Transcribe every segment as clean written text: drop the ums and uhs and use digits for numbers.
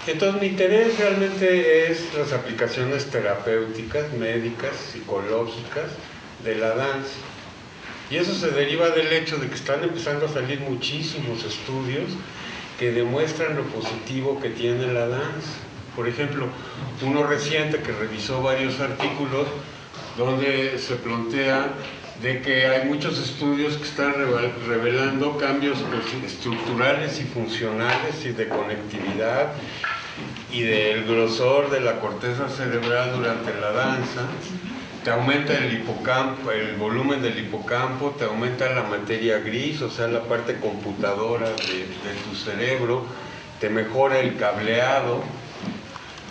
Entonces mi interés realmente es las aplicaciones terapéuticas, médicas, psicológicas de la danza. Y eso se deriva del hecho de que están empezando a salir muchísimos estudios que demuestran lo positivo que tiene la danza. Por ejemplo, uno reciente que revisó varios artículos donde se plantea de que hay muchos estudios que están revelando cambios estructurales y funcionales y de conectividad y del grosor de la corteza cerebral durante la danza. Te aumenta el hipocampo, el volumen del hipocampo, te aumenta la materia gris, o sea, la parte computadora de tu cerebro, te mejora el cableado,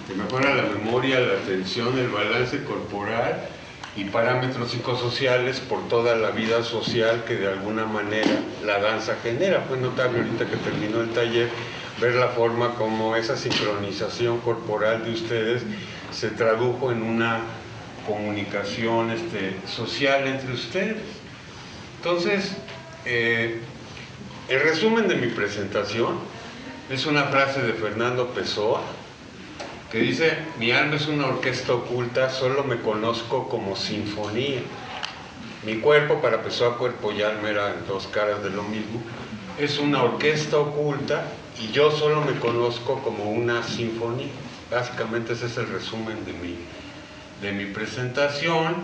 te mejora la memoria, la atención, el balance corporal y parámetros psicosociales por toda la vida social que de alguna manera la danza genera. Fue notable ahorita que terminó el taller ver la forma como esa sincronización corporal de ustedes se tradujo en una comunicación social entre ustedes. Entonces, el resumen de mi presentación es una frase de Fernando Pessoa que dice: mi alma es una orquesta oculta, solo me conozco como sinfonía. Mi cuerpo, para Pessoa, cuerpo y alma eran dos caras de lo mismo, es una orquesta oculta y yo solo me conozco como una sinfonía. Básicamente ese es el resumen de mi presentación.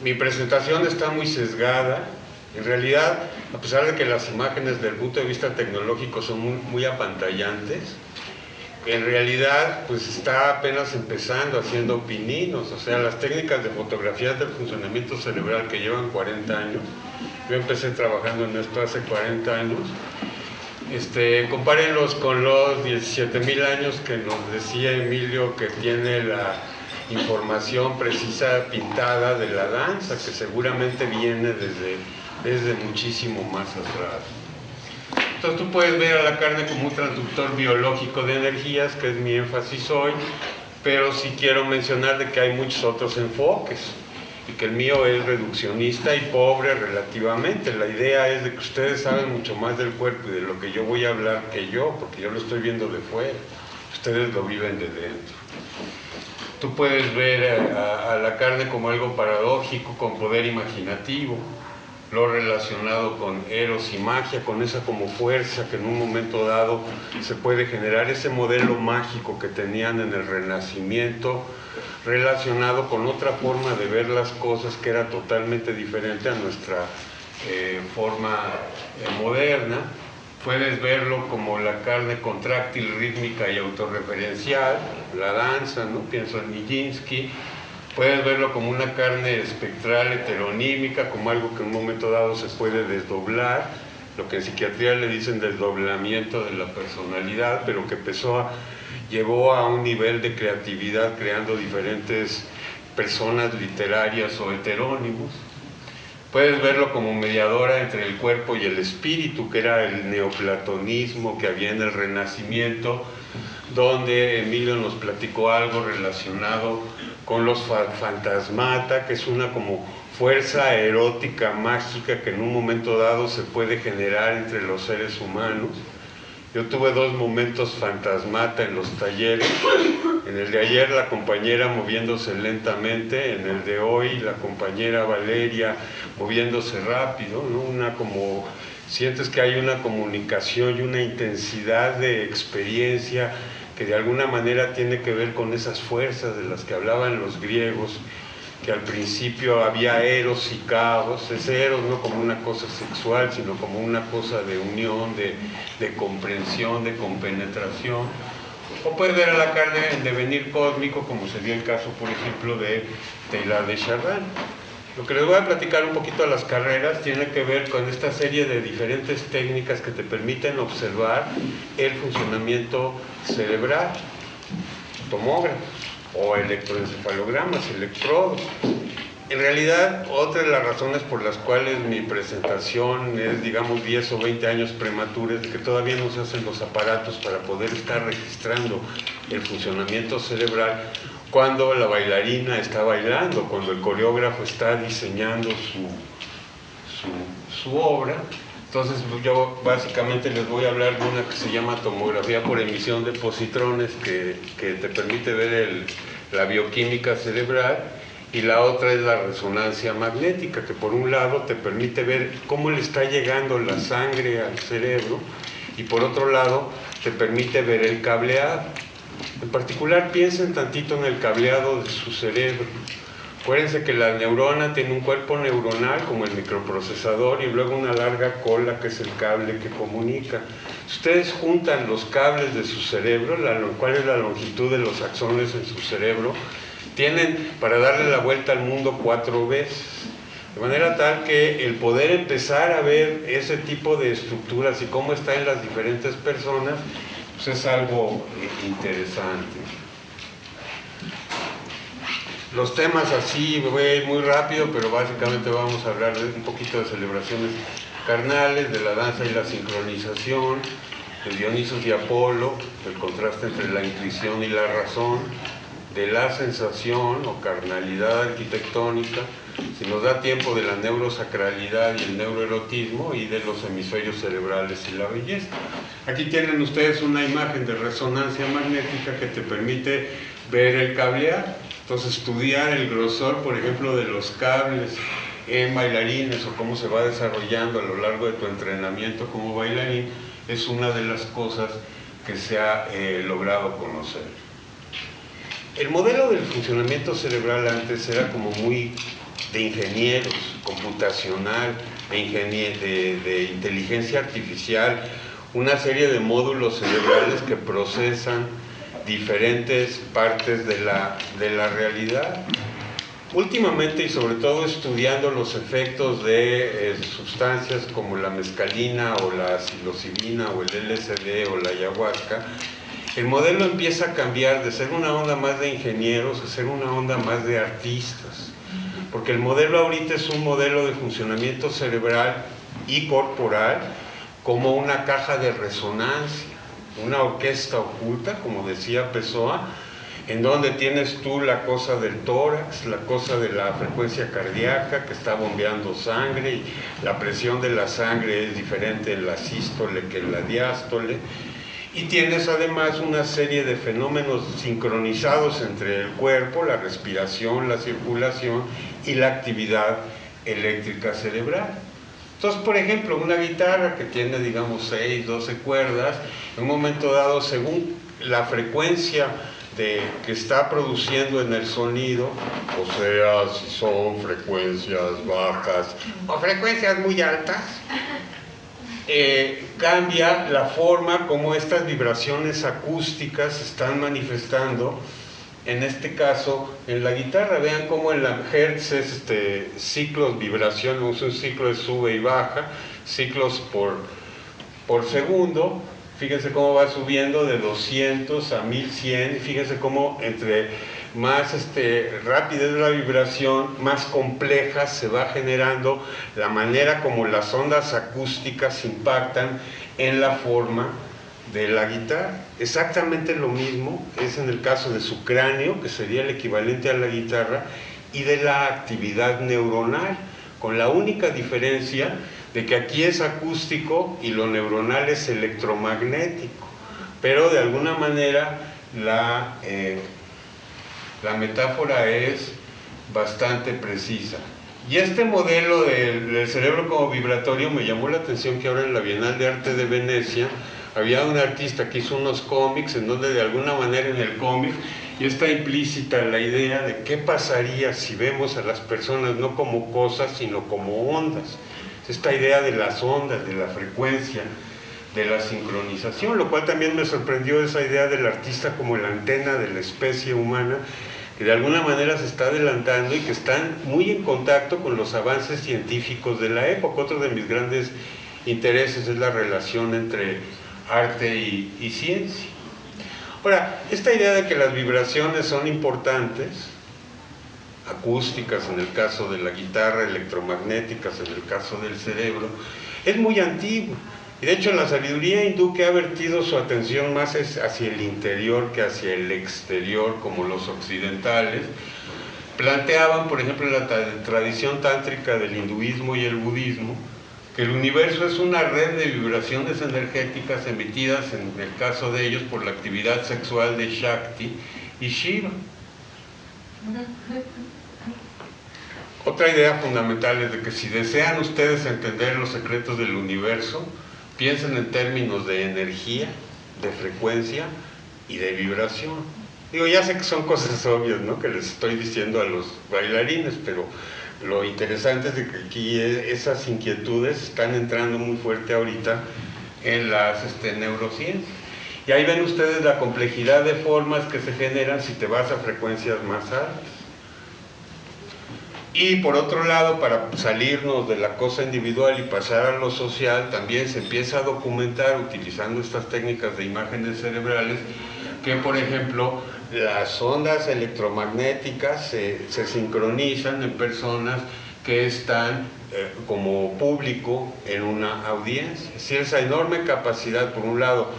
Mi presentación está muy sesgada. En realidad, a pesar de que las imágenes desde el punto de vista tecnológico son muy apantallantes, en realidad pues está apenas empezando haciendo pininos. O sea, las técnicas de fotografía del funcionamiento cerebral que llevan 40 años, yo empecé trabajando en esto hace 40 años, compárenlos con los 17,000 años que nos decía Emilio que tiene la información precisa pintada de la danza, que seguramente viene desde muchísimo más atrás. Entonces tú puedes ver a la carne como un transductor biológico de energías, que es mi énfasis hoy, pero sí quiero mencionar de que hay muchos otros enfoques y que el mío es reduccionista y pobre relativamente. La idea es de que ustedes saben mucho más del cuerpo y de lo que yo voy a hablar que yo, porque yo lo estoy viendo de fuera, ustedes lo viven de dentro. Tú puedes ver a la carne como algo paradójico, con poder imaginativo, lo relacionado con eros y magia, con esa como fuerza que en un momento dado se puede generar, ese modelo mágico que tenían en el Renacimiento, relacionado con otra forma de ver las cosas que era totalmente diferente a nuestra forma moderna. Puedes verlo como la carne contráctil, rítmica y autorreferencial, la danza, ¿no? Pienso en Nijinsky. Puedes verlo como una carne espectral, heteronímica, como algo que en un momento dado se puede desdoblar, lo que en psiquiatría le dicen desdoblamiento de la personalidad, pero que Pessoa llevó a un nivel de creatividad creando diferentes personas literarias o heterónimos. Puedes verlo como mediadora entre el cuerpo y el espíritu, que era el neoplatonismo que había en el Renacimiento, donde Emilio nos platicó algo relacionado con los fantasmata, que es una como fuerza erótica mágica que en un momento dado se puede generar entre los seres humanos. Yo tuve dos momentos fantasmata en los talleres. En el de ayer la compañera moviéndose lentamente, en el de hoy la compañera Valeria moviéndose rápido, ¿no? Una como sientes que hay una comunicación y una intensidad de experiencia que de alguna manera tiene que ver con esas fuerzas de las que hablaban los griegos, que al principio había eros y caos, ese eros no como una cosa sexual, sino como una cosa de unión, de comprensión, de compenetración. O puede ver a la carne en devenir cósmico, como sería el caso, por ejemplo, de Teilhard de Chardin. Lo que les voy a platicar un poquito a las carreras tiene que ver con esta serie de diferentes técnicas que te permiten observar el funcionamiento cerebral, tomógrafos o electroencefalogramas, electrodos. En realidad, otra de las razones por las cuales mi presentación es, digamos, 10 o 20 años prematura, es de que todavía no se hacen los aparatos para poder estar registrando el funcionamiento cerebral cuando la bailarina está bailando, cuando el coreógrafo está diseñando su obra. Entonces yo básicamente les voy a hablar de una que se llama tomografía por emisión de positrones, que te permite ver la bioquímica cerebral, y la otra es la resonancia magnética, que por un lado te permite ver cómo le está llegando la sangre al cerebro, y por otro lado te permite ver el cableado. En particular piensen tantito en el cableado de su cerebro. Acuérdense que la neurona tiene un cuerpo neuronal como el microprocesador y luego una larga cola que es el cable que comunica. Si ustedes juntan los cables de su cerebro, cuál es la longitud de los axones en su cerebro, tienen para darle la vuelta al mundo 4 veces. De manera tal que el poder empezar a ver ese tipo de estructuras y cómo está en las diferentes personas, pues es algo interesante. Los temas así, me voy a ir muy rápido, pero básicamente vamos a hablar de un poquito de celebraciones carnales, de la danza y la sincronización, de Dionisos y Apolo, del contraste entre la intuición y la razón, de la sensación o carnalidad arquitectónica, si nos da tiempo, de la neurosacralidad y el neuroerotismo, y de los hemisferios cerebrales y la belleza. Aquí tienen ustedes una imagen de resonancia magnética que te permite ver el cableado. Entonces, estudiar el grosor, por ejemplo, de los cables en bailarines o cómo se va desarrollando a lo largo de tu entrenamiento como bailarín es una de las cosas que se ha logrado conocer. El modelo del funcionamiento cerebral antes era como muy de ingenieros, computacional, de inteligencia artificial, una serie de módulos cerebrales que procesan diferentes partes de la realidad. Últimamente, y sobre todo estudiando los efectos de sustancias como la mescalina o la psilocibina o el LSD o la ayahuasca, el modelo empieza a cambiar de ser una onda más de ingenieros a ser una onda más de artistas, porque el modelo ahorita es un modelo de funcionamiento cerebral y corporal como una caja de resonancia, una orquesta oculta, como decía Pessoa, en donde tienes tú la cosa del tórax, la cosa de la frecuencia cardíaca que está bombeando sangre, y la presión de la sangre es diferente en la sístole que en la diástole, y tienes además una serie de fenómenos sincronizados entre el cuerpo, la respiración, la circulación y la actividad eléctrica cerebral. Entonces, por ejemplo, una guitarra que tiene, digamos, 6, 12 cuerdas, en un momento dado, según la frecuencia que está produciendo en el sonido, o sea, si son frecuencias bajas o frecuencias muy altas, cambia la forma como estas vibraciones acústicas se están manifestando, en este caso en la guitarra. Vean cómo en la Hertz es ciclos, vibración, es un ciclo de sube y baja, ciclos por segundo. Fíjense cómo va subiendo de 200 a 1100, fíjense cómo entre más rápida es la vibración, más compleja se va generando la manera como las ondas acústicas impactan en la forma de la guitarra. Exactamente lo mismo es en el caso de su cráneo, que sería el equivalente a la guitarra, y de la actividad neuronal, con la única diferencia de que aquí es acústico y lo neuronal es electromagnético, pero de alguna manera la metáfora es bastante precisa. Y este modelo del cerebro como vibratorio me llamó la atención, que ahora en la Bienal de Arte de Venecia había un artista que hizo unos cómics en donde de alguna manera en el cómic y está implícita la idea de qué pasaría si vemos a las personas no como cosas sino como ondas. Esta idea de las ondas, de la frecuencia, de la sincronización, lo cual también me sorprendió, esa idea del artista como la antena de la especie humana, que de alguna manera se está adelantando y que están muy en contacto con los avances científicos de la época. Otro de mis grandes intereses es la relación entre arte y ciencia. Ahora, esta idea de que las vibraciones son importantes, acústicas en el caso de la guitarra, electromagnéticas en el caso del cerebro, es muy antigua. Y de hecho la sabiduría hindú, que ha vertido su atención más hacia el interior que hacia el exterior, como los occidentales, planteaban, por ejemplo, en la tradición tántrica del hinduismo y el budismo, que el universo es una red de vibraciones energéticas emitidas, en el caso de ellos, por la actividad sexual de Shakti y Shiva. Otra idea fundamental es de que si desean ustedes entender los secretos del universo, piensen en términos de energía, de frecuencia y de vibración. Digo, ya sé que son cosas obvias, ¿no?, que les estoy diciendo a los bailarines, pero lo interesante es de que aquí esas inquietudes están entrando muy fuerte ahorita en las neurociencias. Y ahí ven ustedes la complejidad de formas que se generan si te vas a frecuencias más altas. Y por otro lado, para salirnos de la cosa individual y pasar a lo social, también se empieza a documentar, utilizando estas técnicas de imágenes cerebrales, que por ejemplo las ondas electromagnéticas se sincronizan en personas que están como público en una audiencia. Es decir, esa enorme capacidad, por un lado,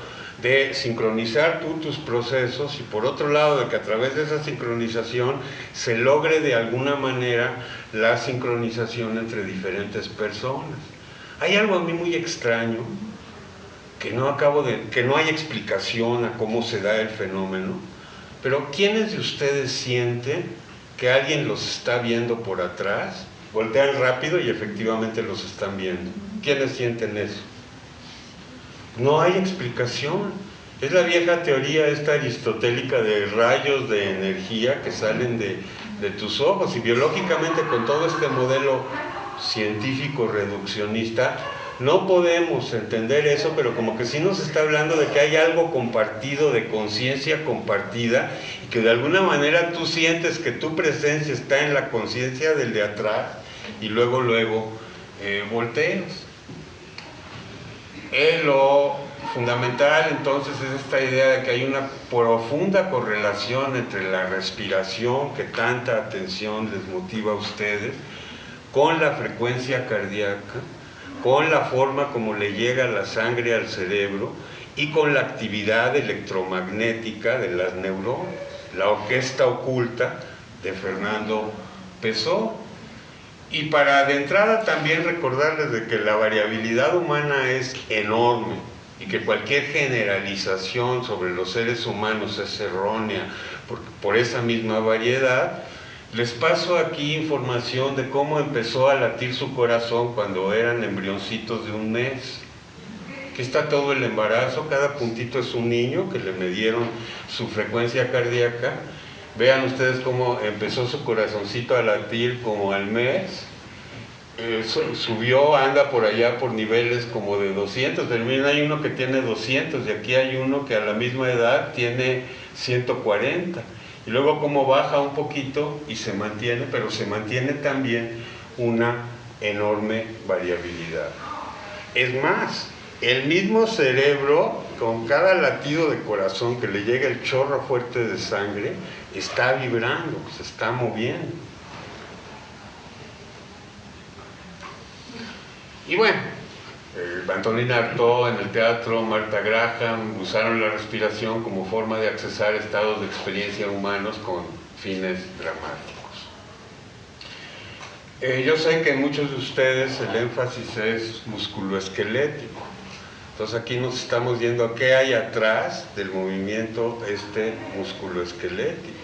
de sincronizar tú tus procesos, y por otro lado de que a través de esa sincronización se logre de alguna manera la sincronización entre diferentes personas. Hay algo a mí muy extraño que no hay explicación a cómo se da el fenómeno, pero ¿quiénes de ustedes sienten que alguien los está viendo por atrás? Voltean rápido y efectivamente los están viendo. ¿Quiénes sienten eso? No hay explicación. Es la vieja teoría esta aristotélica de rayos de energía que salen de tus ojos, y biológicamente con todo este modelo científico reduccionista no podemos entender eso, pero como que sí nos está hablando de que hay algo compartido, de conciencia compartida, y que de alguna manera tú sientes que tu presencia está en la conciencia del de atrás, y luego volteas. Lo fundamental entonces es esta idea de que hay una profunda correlación entre la respiración, que tanta atención les motiva a ustedes, con la frecuencia cardíaca, con la forma como le llega la sangre al cerebro y con la actividad electromagnética de las neuronas, la orquesta oculta de Fernando Pessoa. Y para de entrada también recordarles de que la variabilidad humana es enorme y que cualquier generalización sobre los seres humanos es errónea por esa misma variedad. Les paso aquí información de cómo empezó a latir su corazón cuando eran embrioncitos de un mes. Aquí está todo el embarazo, cada puntito es un niño que le midieron su frecuencia cardíaca. Vean ustedes cómo empezó su corazoncito a latir como al mes. Subió, anda por allá por niveles como de 200. Miren, hay uno que tiene 200 y aquí hay uno que a la misma edad tiene 140. Y luego como baja un poquito y se mantiene, pero se mantiene también una enorme variabilidad. Es más, el mismo cerebro, con cada latido de corazón que le llega el chorro fuerte de sangre, está vibrando, se está moviendo. Y bueno, Antonin Artaud en el teatro, Martha Graham, usaron la respiración como forma de accesar estados de experiencia humanos con fines dramáticos. Yo sé que en muchos de ustedes el énfasis es musculoesquelético. Entonces aquí nos estamos yendo a qué hay atrás del movimiento musculoesquelético.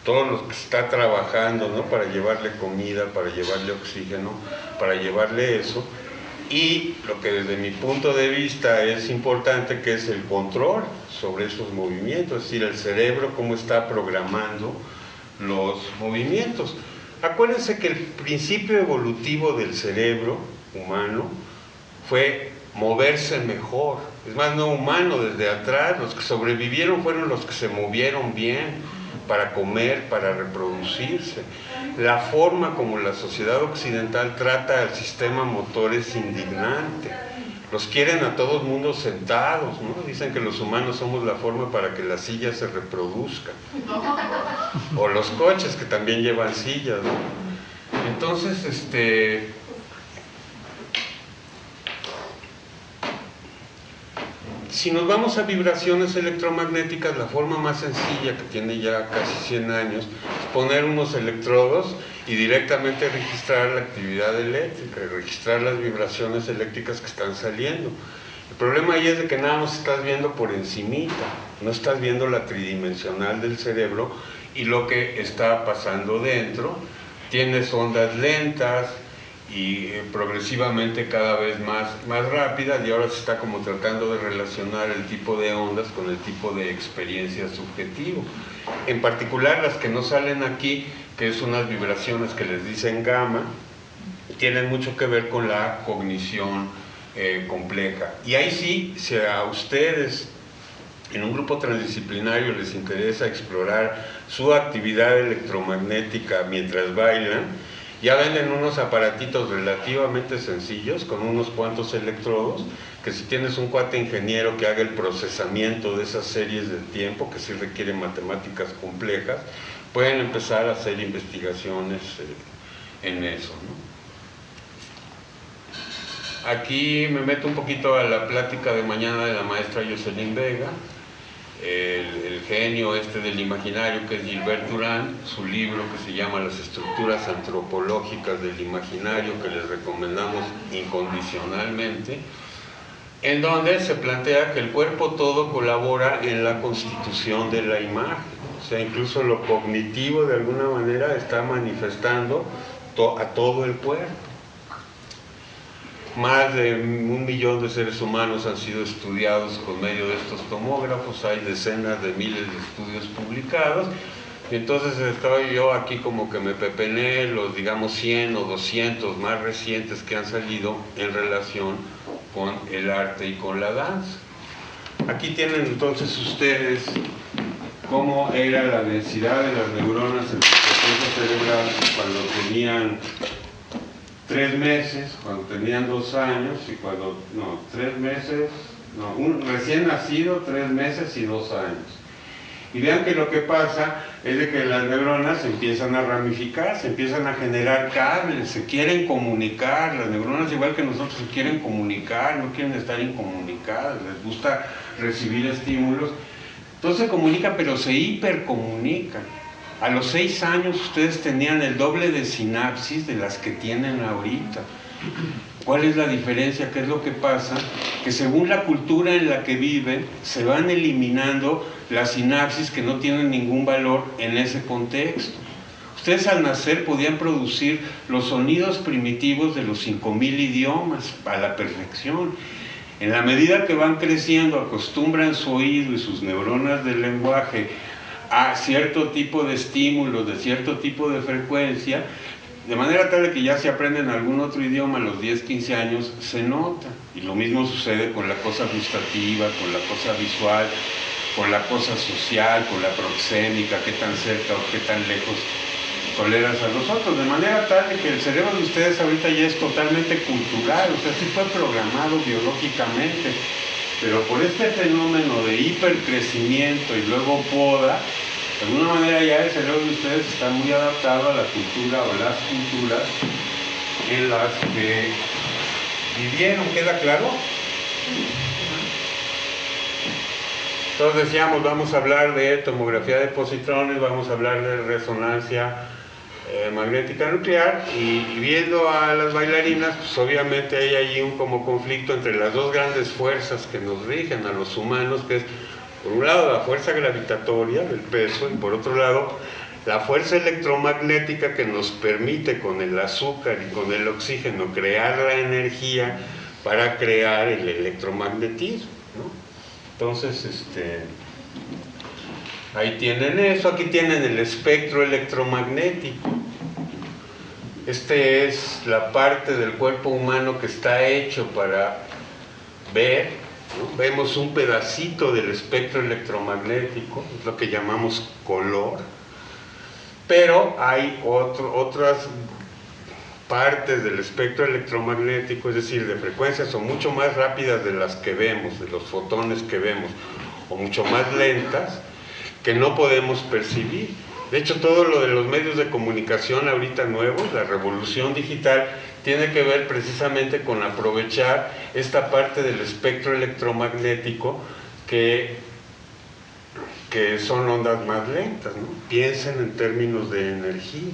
Todo lo que está trabajando, ¿no?, para llevarle comida, para llevarle oxígeno, para llevarle eso. Y lo que desde mi punto de vista es importante, que es el control sobre esos movimientos, es decir, el cerebro cómo está programando los movimientos. Acuérdense que el principio evolutivo del cerebro humano fue moverse mejor. Es más, no humano, desde atrás, los que sobrevivieron fueron los que se movieron bien para comer, para reproducirse. La forma como la sociedad occidental trata al sistema motor es indignante. Los quieren a todos mundos sentados, ¿no? Dicen que los humanos somos la forma para que las sillas se reproduzcan. O los coches, que también llevan sillas, ¿no? Entonces, si nos vamos a vibraciones electromagnéticas, la forma más sencilla, que tiene ya casi 100 años, es poner unos electrodos y directamente registrar la actividad eléctrica, registrar las vibraciones eléctricas que están saliendo. El problema ahí es de que nada más estás viendo por encimita, no estás viendo la tridimensional del cerebro y lo que está pasando dentro. Tienes ondas lentas y progresivamente cada vez más rápidas, y ahora se está como tratando de relacionar el tipo de ondas con el tipo de experiencia subjetivo. En particular las que no salen aquí, que es unas vibraciones que les dicen gamma, tienen mucho que ver con la cognición compleja. Y ahí sí, si a ustedes en un grupo transdisciplinario les interesa explorar su actividad electromagnética mientras bailan, ya venden unos aparatitos relativamente sencillos con unos cuantos electrodos, que si tienes un cuate ingeniero que haga el procesamiento de esas series de tiempo, que sí requieren matemáticas complejas, pueden empezar a hacer investigaciones en eso, ¿no? Aquí me meto un poquito a la plática de mañana de la maestra Jocelyn Vega, el genio del imaginario, que es Gilbert Durand, su libro que se llama Las estructuras antropológicas del imaginario, que les recomendamos incondicionalmente, en donde se plantea que el cuerpo todo colabora en la constitución de la imagen. O sea, incluso lo cognitivo de alguna manera está manifestando a todo el cuerpo. Más de 1 millón de seres humanos han sido estudiados con medio de estos tomógrafos, hay decenas de miles de estudios publicados, y entonces estoy yo aquí como que me pepené los, digamos, 100 o 200 más recientes que han salido en relación con el arte y con la danza. Aquí tienen entonces ustedes cómo era la densidad de las neuronas en el proceso cerebral cuando tenían 3 meses, cuando tenían 2 años y cuando, no, 3 meses, no, un recién nacido, 3 meses y 2 años. Y vean que lo que pasa es de que las neuronas empiezan a ramificar, se empiezan a generar cables, se quieren comunicar, las neuronas igual que nosotros se quieren comunicar, no quieren estar incomunicadas, les gusta recibir estímulos, entonces se comunican, pero se hipercomunican. A los 6 años ustedes tenían el doble de sinapsis de las que tienen ahorita. ¿Cuál es la diferencia? ¿Qué es lo que pasa? Que según la cultura en la que viven, se van eliminando las sinapsis que no tienen ningún valor en ese contexto. Ustedes al nacer podían producir los sonidos primitivos de los 5000 idiomas a la perfección. En la medida que van creciendo, acostumbran su oído y sus neuronas del lenguaje a cierto tipo de estímulos, de cierto tipo de frecuencia, de manera tal de que ya si aprenden algún otro idioma a los 10, 15 años, se nota. Y lo mismo sucede con la cosa gustativa, con la cosa visual, con la cosa social, con la proxémica, qué tan cerca o qué tan lejos toleras a los otros, de manera tal de que el cerebro de ustedes ahorita ya es totalmente cultural, o sea, sí fue programado biológicamente, pero por este fenómeno de hipercrecimiento y luego poda, de alguna manera ya el cerebro de ustedes está muy adaptado a la cultura o las culturas en las que vivieron. ¿Queda claro? Entonces decíamos, vamos a hablar de tomografía de positrones, vamos a hablar de resonancia magnética nuclear, y viendo a las bailarinas, pues obviamente hay allí un como conflicto entre las dos grandes fuerzas que nos rigen a los humanos, que es por un lado la fuerza gravitatoria del peso y por otro lado la fuerza electromagnética que nos permite con el azúcar y con el oxígeno crear la energía para crear el electromagnetismo, ¿no? Entonces, ahí tienen eso. Aquí tienen el espectro electromagnético. Es la parte del cuerpo humano que está hecho para ver, ¿no? Vemos un pedacito del espectro electromagnético, es lo que llamamos color, pero hay otras partes del espectro electromagnético, es decir, de frecuencias son mucho más rápidas de las que vemos, de los fotones que vemos, o mucho más lentas, que no podemos percibir. De hecho, todo lo de los medios de comunicación ahorita nuevos, la revolución digital, tiene que ver precisamente con aprovechar esta parte del espectro electromagnético que son ondas más lentas, ¿no? Piensen en términos de energía.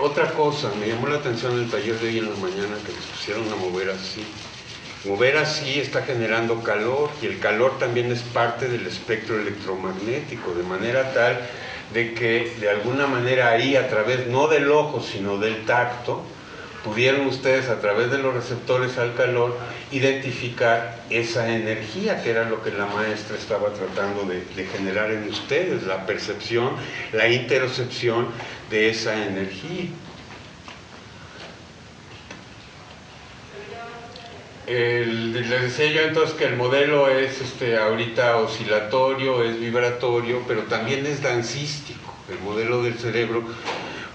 Otra cosa, me llamó la atención el taller de hoy en la mañana que les pusieron a mover así. Mover así está generando calor y el calor también es parte del espectro electromagnético, de manera tal de que de alguna manera ahí a través no del ojo sino del tacto pudieron ustedes a través de los receptores al calor identificar esa energía que era lo que la maestra estaba tratando de generar en ustedes, la percepción, la interocepción de esa energía. Les decía yo entonces que el modelo es ahorita oscilatorio, es vibratorio, pero también es dancístico, el modelo del cerebro,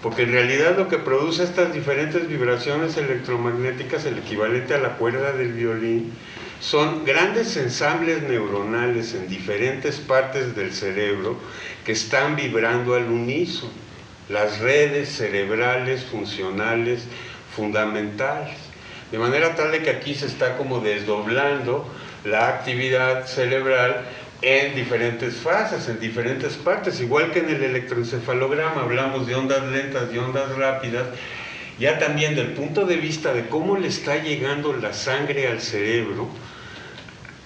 porque en realidad lo que produce estas diferentes vibraciones electromagnéticas, el equivalente a la cuerda del violín, son grandes ensambles neuronales en diferentes partes del cerebro que están vibrando al unísono, las redes cerebrales funcionales fundamentales. De manera tal de que aquí se está como desdoblando la actividad cerebral en diferentes fases, en diferentes partes, igual que en el electroencefalograma hablamos de ondas lentas y ondas rápidas, ya también del punto de vista de cómo le está llegando la sangre al cerebro,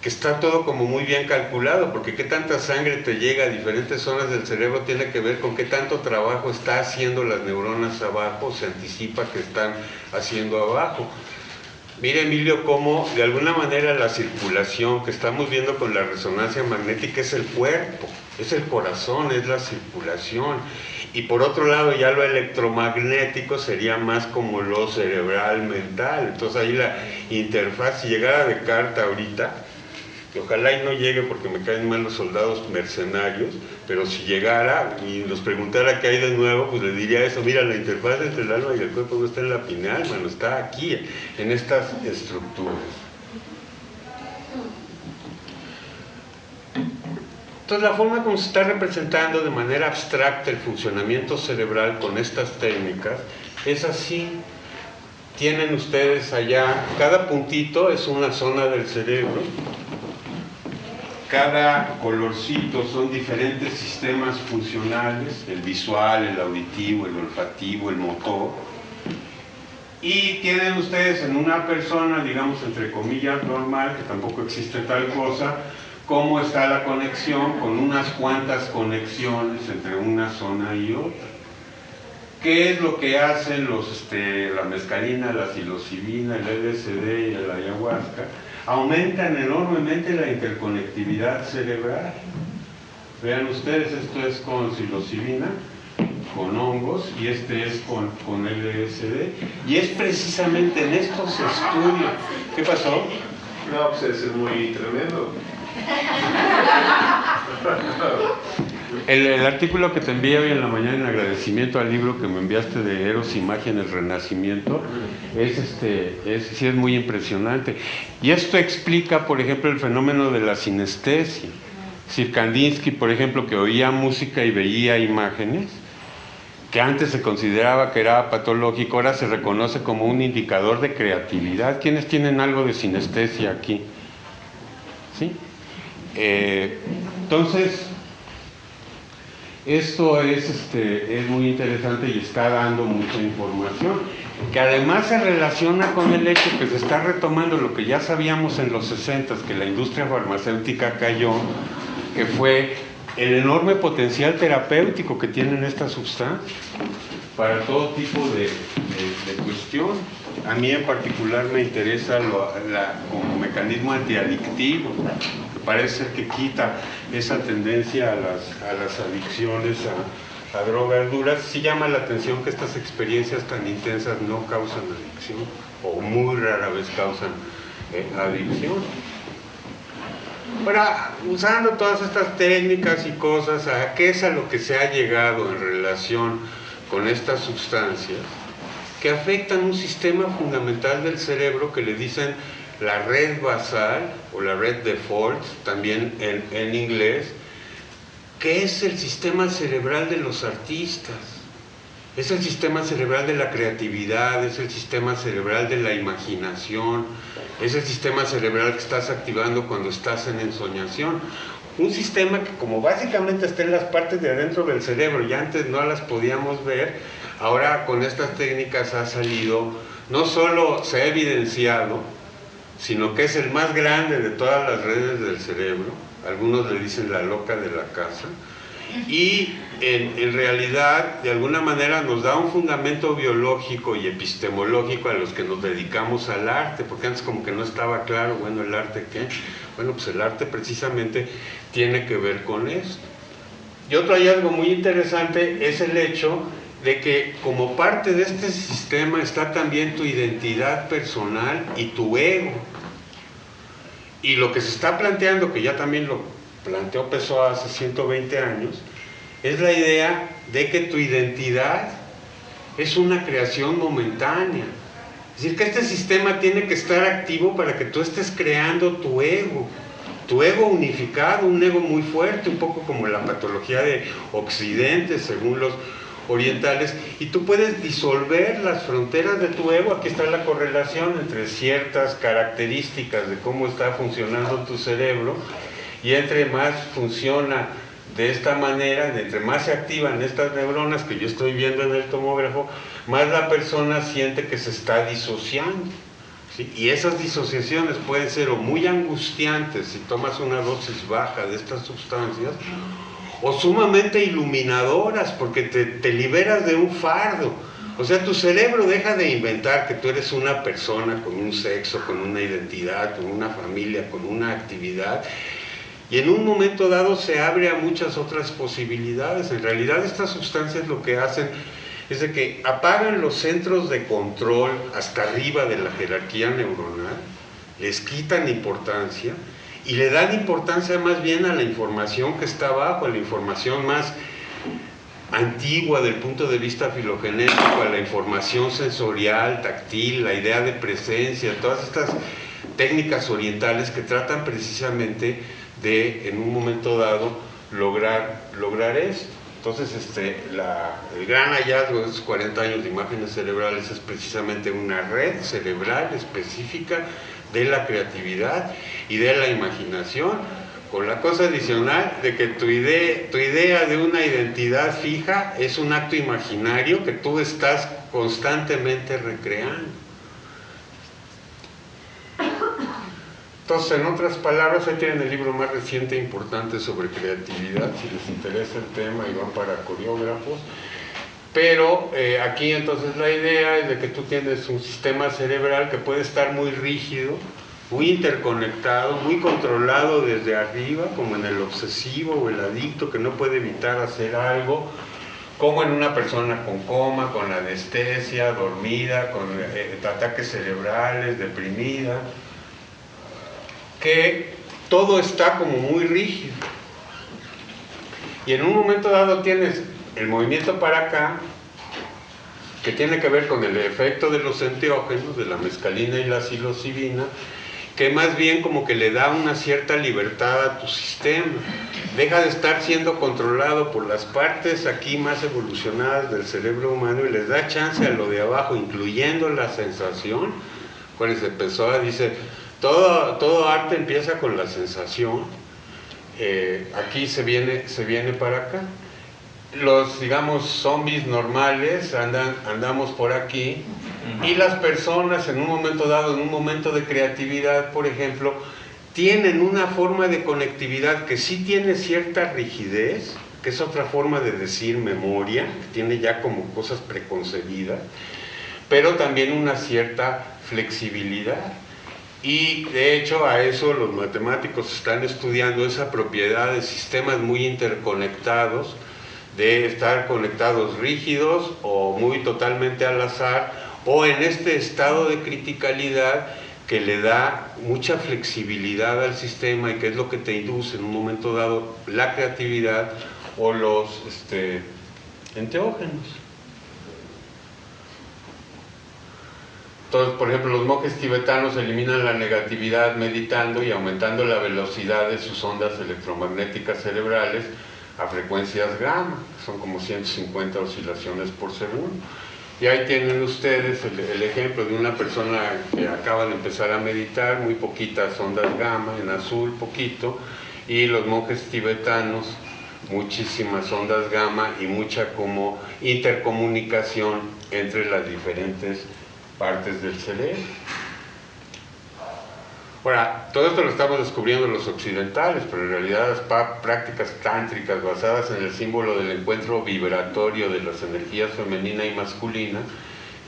que está todo como muy bien calculado, porque qué tanta sangre te llega a diferentes zonas del cerebro tiene que ver con qué tanto trabajo está haciendo las neuronas abajo, se anticipa que están haciendo abajo. Mire, Emilio, cómo de alguna manera la circulación que estamos viendo con la resonancia magnética es el cuerpo, es el corazón, es la circulación. Y por otro lado ya lo electromagnético sería más como lo cerebral mental. Entonces ahí la interfaz, si llegara Descartes ahorita, que ojalá y no llegue porque me caen mal los soldados mercenarios, pero si llegara y nos preguntara qué hay de nuevo, pues le diría eso: mira, la interfaz entre el alma y el cuerpo no está en la pineal, mano, está aquí, en estas estructuras. Entonces la forma como se está representando de manera abstracta el funcionamiento cerebral con estas técnicas es así. Tienen ustedes allá, cada puntito es una zona del cerebro, cada colorcito son diferentes sistemas funcionales, el visual, el auditivo, el olfativo, el motor. Y tienen ustedes en una persona, digamos entre comillas normal, que tampoco existe tal cosa, cómo está la conexión con unas cuantas conexiones entre una zona y otra. ¿Qué es lo que hacen la mescalina, la psilocibina, el LSD y el ayahuasca? Aumentan enormemente la interconectividad cerebral. Vean ustedes, esto es con psilocibina, con hongos, y este es con LSD. Y es precisamente en estos estudios. ¿Qué pasó? No, pues es muy tremendo. El artículo que te envié hoy en la mañana en agradecimiento al libro que me enviaste de Eros, Imágenes, Renacimiento, sí es muy impresionante. Y esto explica, por ejemplo, el fenómeno de la sinestesia. Kandinsky, por ejemplo, que oía música y veía imágenes, que antes se consideraba que era patológico, ahora se reconoce como un indicador de creatividad. ¿Quiénes tienen algo de sinestesia aquí? ¿Sí? Entonces, esto es muy interesante y está dando mucha información, que además se relaciona con el hecho que se está retomando lo que ya sabíamos en los 60s, que la industria farmacéutica cayó, que fue el enorme potencial terapéutico que tienen estas sustancias para todo tipo de cuestión. A mí en particular me interesa como mecanismo antiadictivo, que parece que quita esa tendencia a las adicciones a drogas duras. Sí llama la atención que estas experiencias tan intensas no causan adicción, o muy rara vez causan adicción. Ahora, usando todas estas técnicas y cosas, ¿a qué es a lo que se ha llegado en relación con estas sustancias que afectan un sistema fundamental del cerebro que le dicen la red basal o la red default, también en inglés, que es el sistema cerebral de los artistas? Es el sistema cerebral de la creatividad, es el sistema cerebral de la imaginación, es el sistema cerebral que estás activando cuando estás en ensoñación. un sistema que como básicamente está en las partes de adentro del cerebro, y antes no las podíamos ver, ahora con estas técnicas ha salido, no solo se ha evidenciado, sino que es el más grande de todas las redes del cerebro, algunos le dicen la loca de la casa, y en realidad de alguna manera nos da un fundamento biológico y epistemológico a los que nos dedicamos al arte, porque antes como que no estaba claro, bueno, ¿el arte qué? Bueno, pues el arte precisamente tiene que ver con esto. Y otro hallazgo muy interesante es el hecho de que como parte de este sistema está también tu identidad personal y tu ego. Y lo que se está planteando, que ya también lo planteó Pessoa hace 120 años, es la idea de que tu identidad es una creación momentánea. Es decir, que este sistema tiene que estar activo para que tú estés creando tu ego unificado, un ego muy fuerte, un poco como la patología de Occidente, según los orientales, y tú puedes disolver las fronteras de tu ego. Aquí está la correlación entre ciertas características de cómo está funcionando tu cerebro, y entre más funciona de esta manera, entre más se activan estas neuronas que yo estoy viendo en el tomógrafo, más la persona siente que se está disociando, ¿sí? Y esas disociaciones pueden ser o muy angustiantes si tomas una dosis baja de estas sustancias, o sumamente iluminadoras porque te liberas de un fardo. O sea, tu cerebro deja de inventar que tú eres una persona con un sexo, con una identidad, con una familia, con una actividad, y en un momento dado se abre a muchas otras posibilidades. En realidad estas sustancias lo que hacen es de que apagan los centros de control hasta arriba de la jerarquía neuronal, les quitan importancia y le dan importancia más bien a la información que está abajo, a la información más antigua del punto de vista filogenético, a la información sensorial, táctil, la idea de presencia, todas estas técnicas orientales que tratan precisamente de, en un momento dado, lograr esto. Entonces, el gran hallazgo de estos 40 años de imágenes cerebrales es precisamente una red cerebral específica de la creatividad y de la imaginación, con la cosa adicional de que tu idea de una identidad fija es un acto imaginario que tú estás constantemente recreando. Entonces, en otras palabras, ahí tienen el libro más reciente e importante sobre creatividad, si les interesa el tema y van para coreógrafos. Pero aquí entonces la idea es de que tú tienes un sistema cerebral que puede estar muy rígido, muy interconectado, muy controlado desde arriba, como en el obsesivo o el adicto que no puede evitar hacer algo, como en una persona con coma, con anestesia, dormida, con ataques cerebrales, deprimida, que todo está como muy rígido. Y en un momento dado tienes el movimiento para acá, que tiene que ver con el efecto de los enteógenos, de la mescalina y la psilocibina, que más bien como que le da una cierta libertad a tu sistema. Deja de estar siendo controlado por las partes aquí más evolucionadas del cerebro humano y les da chance a lo de abajo, incluyendo la sensación. Cuando se empezó a decir, todo arte empieza con la sensación. Aquí se viene para acá. Los, digamos, zombies normales andamos por aquí, y las personas en un momento dado, en un momento de creatividad, por ejemplo, tienen una forma de conectividad que sí tiene cierta rigidez, que es otra forma de decir memoria, que tiene ya como cosas preconcebidas, pero también una cierta flexibilidad. Y de hecho a eso los matemáticos están estudiando esa propiedad de sistemas muy interconectados, de estar conectados rígidos o muy totalmente al azar, o en este estado de criticalidad que le da mucha flexibilidad al sistema y que es lo que te induce en un momento dado la creatividad o los enteógenos. Entonces, por ejemplo, los monjes tibetanos eliminan la negatividad meditando y aumentando la velocidad de sus ondas electromagnéticas cerebrales a frecuencias gamma, que son como 150 oscilaciones por segundo. Y ahí tienen ustedes el ejemplo de una persona que acaba de empezar a meditar, muy poquitas ondas gamma, en azul poquito, y los monjes tibetanos, muchísimas ondas gamma y mucha como intercomunicación entre las diferentes partes del cerebro. Ahora, todo esto lo estamos descubriendo los occidentales, pero en realidad las prácticas tántricas basadas en el símbolo del encuentro vibratorio de las energías femenina y masculina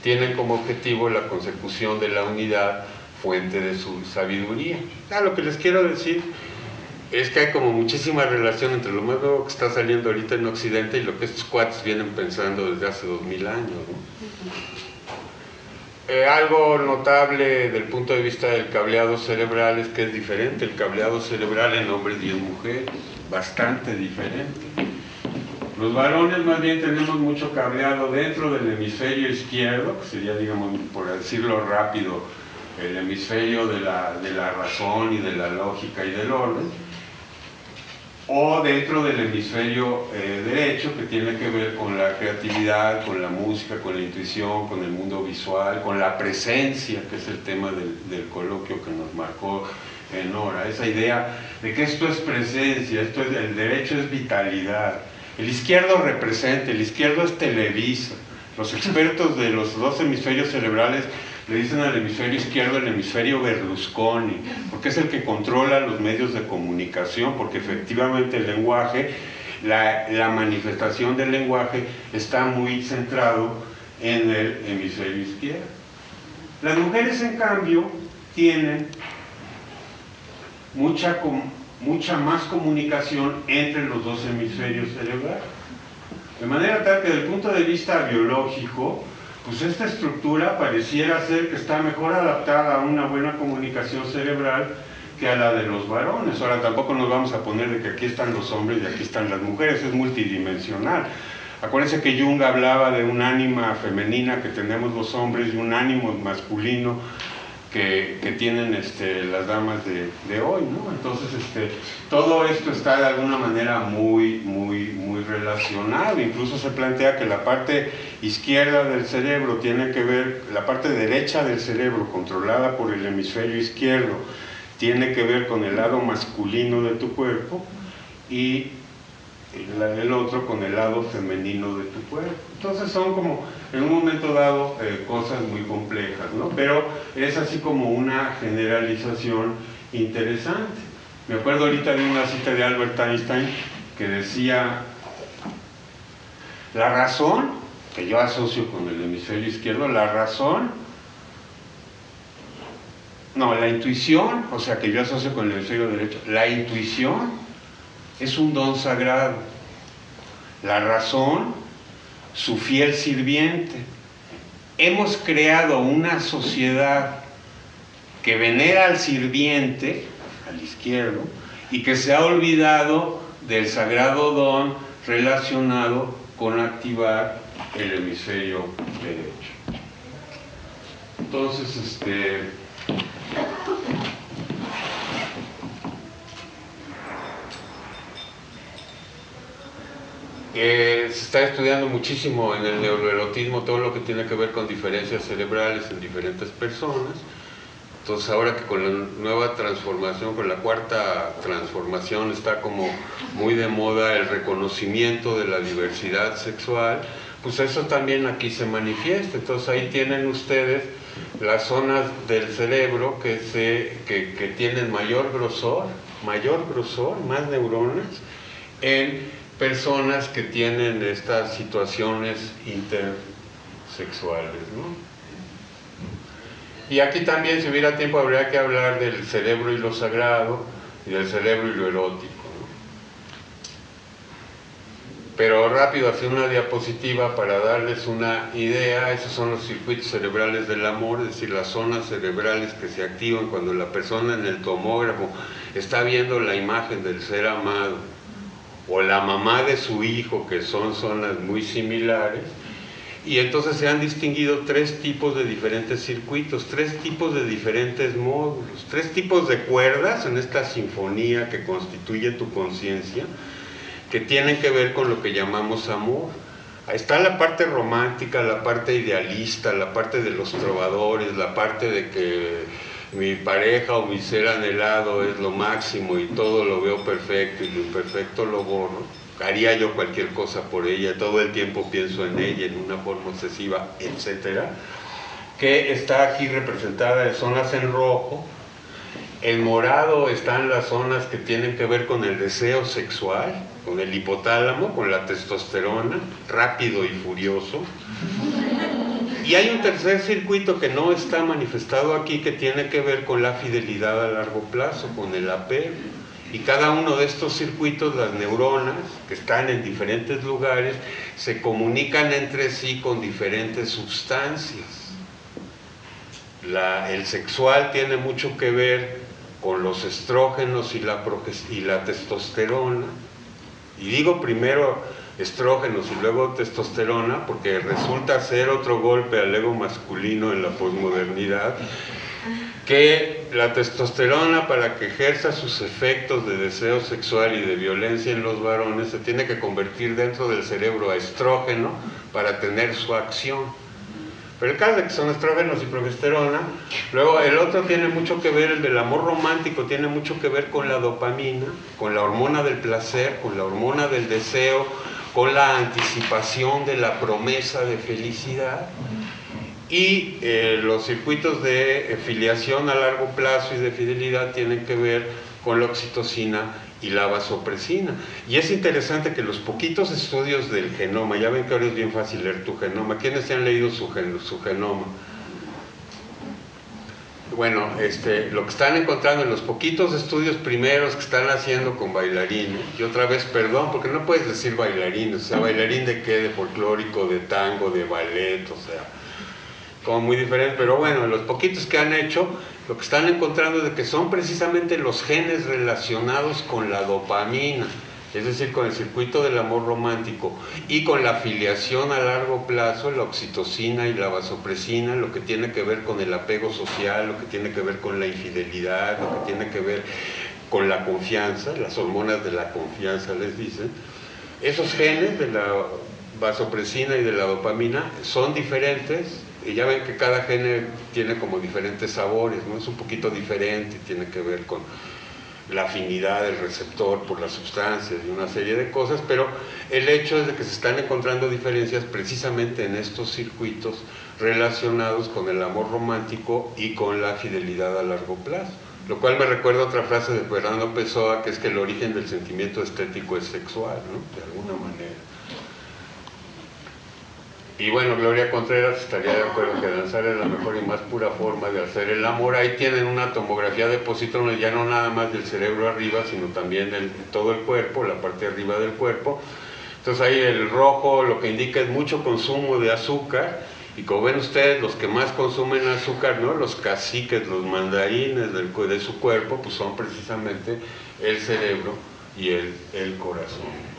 tienen como objetivo la consecución de la unidad, fuente de su sabiduría. Lo que les quiero decir es que hay como muchísima relación entre lo más nuevo que está saliendo ahorita en Occidente y lo que estos cuates vienen pensando desde hace 2000 años, ¿no? Algo notable del punto de vista del cableado cerebral es que es diferente el cableado cerebral en hombres y en mujeres, bastante diferente. Los varones más bien tenemos mucho cableado dentro del hemisferio izquierdo, que sería, digamos, por decirlo rápido, el hemisferio de la razón y de la lógica y del orden, o dentro del hemisferio derecho, que tiene que ver con la creatividad, con la música, con la intuición, con el mundo visual, con la presencia, que es el tema del coloquio que nos marcó Nora, esa idea de que esto es presencia, el derecho es vitalidad, el izquierdo representa, el izquierdo es Televisa. Los expertos de los dos hemisferios cerebrales le dicen al hemisferio izquierdo el hemisferio Berlusconi, porque es el que controla los medios de comunicación, porque efectivamente el lenguaje, la manifestación del lenguaje está muy centrado en el hemisferio izquierdo. Las mujeres, en cambio, tienen mucha más comunicación entre los dos hemisferios cerebrales. De manera tal que desde el punto de vista biológico, pues esta estructura pareciera ser que está mejor adaptada a una buena comunicación cerebral que a la de los varones. Ahora, tampoco nos vamos a poner de que aquí están los hombres y aquí están las mujeres, es multidimensional. Acuérdense que Jung hablaba de un ánima femenina que tenemos los hombres y un ánimo masculino que tienen las damas de hoy, ¿no? Entonces, todo esto está de alguna manera muy relacionado. Incluso se plantea que la parte izquierda del cerebro tiene que ver, la parte derecha del cerebro, controlada por el hemisferio izquierdo, tiene que ver con el lado masculino de tu cuerpo, y el otro con el lado femenino de tu cuerpo. Entonces son como, en un momento dado, cosas muy complejas, ¿no? Pero es así como una generalización interesante. Me acuerdo ahorita de una cita de Albert Einstein que decía: la razón, que yo asocio con el hemisferio izquierdo, la intuición, o sea, que yo asocio con el hemisferio derecho, la intuición es un don sagrado. La razón, su fiel sirviente. Hemos creado una sociedad que venera al sirviente, al izquierdo, y que se ha olvidado del sagrado don relacionado con activar el hemisferio derecho. Entonces, se está estudiando muchísimo en el neuroerotismo todo lo que tiene que ver con diferencias cerebrales en diferentes personas. Entonces, ahora que con la nueva transformación, con la cuarta transformación, está como muy de moda el reconocimiento de la diversidad sexual, pues eso también aquí se manifiesta. Entonces, ahí tienen ustedes las zonas del cerebro que tienen mayor grosor, más neuronas, en personas que tienen estas situaciones intersexuales, ¿no? Y aquí también, si hubiera tiempo, habría que hablar del cerebro y lo sagrado, y del cerebro y lo erótico, ¿no? Pero rápido, hacia una diapositiva para darles una idea. Esos son los circuitos cerebrales del amor, es decir, las zonas cerebrales que se activan cuando la persona en el tomógrafo está viendo la imagen del ser amado, o la mamá de su hijo, que son zonas muy similares. Y entonces se han distinguido tres tipos de diferentes circuitos, tres tipos de diferentes módulos, tres tipos de cuerdas en esta sinfonía que constituye tu conciencia, que tienen que ver con lo que llamamos amor. Ahí está la parte romántica, la parte idealista, la parte de los trovadores, la parte de que mi pareja o mi ser anhelado es lo máximo y todo lo veo perfecto y lo imperfecto lo borro, haría yo cualquier cosa por ella, todo el tiempo pienso en ella en una forma obsesiva, etcétera, que está aquí representada en zonas en rojo. El morado están las zonas que tienen que ver con el deseo sexual, con el hipotálamo, con la testosterona, rápido y furioso. Y hay un tercer circuito que no está manifestado aquí, que tiene que ver con la fidelidad a largo plazo, con el apego. Y cada uno de estos circuitos, las neuronas, que están en diferentes lugares, se comunican entre sí con diferentes sustancias. El sexual tiene mucho que ver con los estrógenos y la testosterona. Y digo primero estrógenos y luego testosterona porque resulta ser otro golpe al ego masculino en la posmodernidad, que la testosterona, para que ejerza sus efectos de deseo sexual y de violencia en los varones, se tiene que convertir dentro del cerebro a estrógeno para tener su acción. Pero el caso de que son estrógenos y progesterona. Luego el otro tiene mucho que ver, el del amor romántico tiene mucho que ver con la dopamina, con la hormona del placer, con la hormona del deseo, con la anticipación de la promesa de felicidad. Y los circuitos de filiación a largo plazo y de fidelidad tienen que ver con la oxitocina y la vasopresina. Y es interesante que los poquitos estudios del genoma, ya ven que ahora es bien fácil leer tu genoma. ¿Quiénes se han leído su genoma? Bueno, lo que están encontrando en los poquitos estudios primeros que están haciendo con bailarines, y otra vez, perdón, porque no puedes decir bailarines, o sea, ¿bailarín de qué? De folclórico, de tango, de ballet, o sea, como muy diferente. Pero bueno, los poquitos que han hecho, lo que están encontrando es de que son precisamente los genes relacionados con la dopamina, es decir, con el circuito del amor romántico y con la filiación a largo plazo, la oxitocina y la vasopresina, lo que tiene que ver con el apego social, lo que tiene que ver con la infidelidad, lo que tiene que ver con la confianza, las hormonas de la confianza les dicen. Esos genes de la vasopresina y de la dopamina son diferentes. Y ya ven que cada gene tiene como diferentes sabores, ¿no? Es un poquito diferente, tiene que ver con la afinidad del receptor por las sustancias y una serie de cosas, pero el hecho es de que se están encontrando diferencias precisamente en estos circuitos relacionados con el amor romántico y con la fidelidad a largo plazo. Lo cual me recuerda otra frase de Fernando Pessoa, que es que el origen del sentimiento estético es sexual, ¿no? De alguna manera. Y bueno, Gloria Contreras estaría de acuerdo que danzar es la mejor y más pura forma de hacer el amor. Ahí tienen una tomografía de positrones, ya no nada más del cerebro arriba, sino también de todo el cuerpo, la parte de arriba del cuerpo. Entonces ahí el rojo lo que indica es mucho consumo de azúcar, y como ven ustedes, los que más consumen azúcar, ¿no? Los caciques, los mandarines de su cuerpo, pues son precisamente el cerebro y el corazón.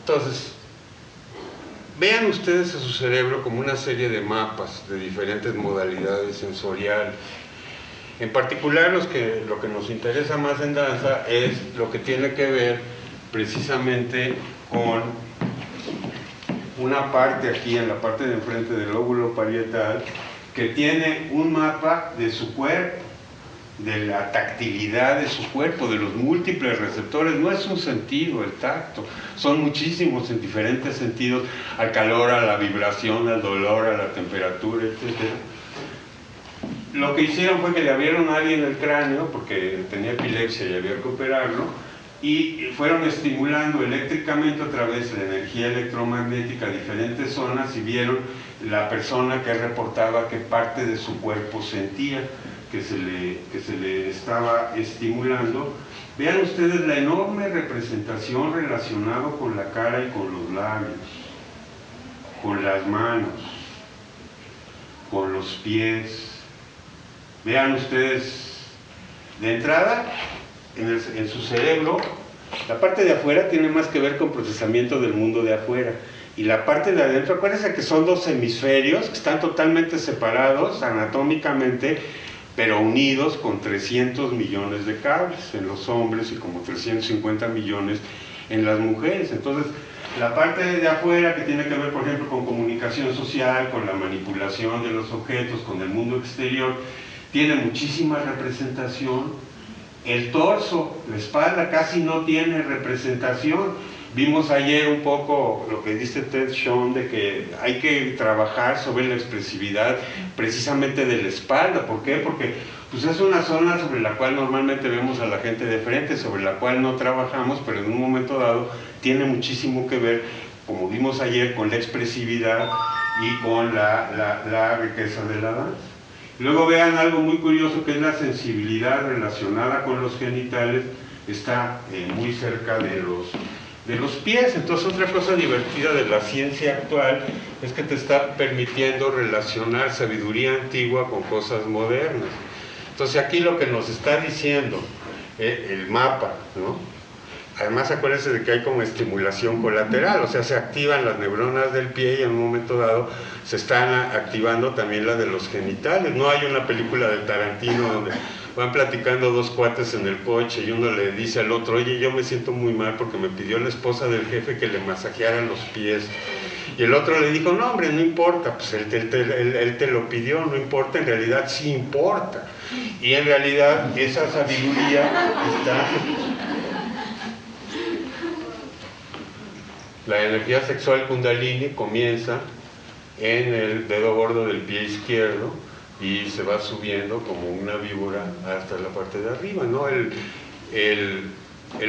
Entonces, vean ustedes a su cerebro como una serie de mapas de diferentes modalidades sensoriales. En particular, lo que nos interesa más en danza es lo que tiene que ver precisamente con una parte aquí, en la parte de enfrente del lóbulo parietal, que tiene un mapa de su cuerpo, de la tactilidad de su cuerpo, de los múltiples receptores. No es un sentido el tacto, son muchísimos en diferentes sentidos, al calor, a la vibración, al dolor, a la temperatura, etc. Lo que hicieron fue que le abrieron a alguien el cráneo, porque tenía epilepsia y había que operarlo, y fueron estimulando eléctricamente a través de la energía electromagnética diferentes zonas, y vieron la persona que reportaba qué parte de su cuerpo sentía que se le estaba estimulando. Vean ustedes la enorme representación relacionada con la cara y con los labios, con las manos, con los pies. Vean ustedes, de entrada, en su cerebro, la parte de afuera tiene más que ver con procesamiento del mundo de afuera. Y la parte de adentro, acuérdense que son dos hemisferios que están totalmente separados anatómicamente, pero unidos con 300 millones de cables en los hombres y como 350 millones en las mujeres. Entonces, la parte de afuera que tiene que ver, por ejemplo, con comunicación social, con la manipulación de los objetos, con el mundo exterior, tiene muchísima representación. El torso, la espalda casi no tiene representación. Vimos ayer un poco lo que dice Ted Sean de que hay que trabajar sobre la expresividad precisamente de la espalda. ¿Por qué? Porque pues es una zona sobre la cual normalmente vemos a la gente de frente, sobre la cual no trabajamos, pero en un momento dado tiene muchísimo que ver, como vimos ayer, con la expresividad y con la riqueza de la danza. Luego vean algo muy curioso que es la sensibilidad relacionada con los genitales, está muy cerca de los pies. Entonces, otra cosa divertida de la ciencia actual es que te está permitiendo relacionar sabiduría antigua con cosas modernas. Entonces, aquí lo que nos está diciendo el mapa, ¿no? Además, acuérdense de que hay como estimulación colateral, o sea, se activan las neuronas del pie y en un momento dado se están activando también las de los genitales. No hay una película de Tarantino donde van platicando dos cuates en el coche y uno le dice al otro, oye, yo me siento muy mal porque me pidió la esposa del jefe que le masajeara los pies. Y el otro le dijo, no hombre, no importa, pues él te lo pidió, no importa, en realidad sí importa. Y en realidad esa sabiduría está... La energía sexual kundalini comienza en el dedo gordo del pie izquierdo y se va subiendo como una víbora hasta la parte de arriba, ¿no? El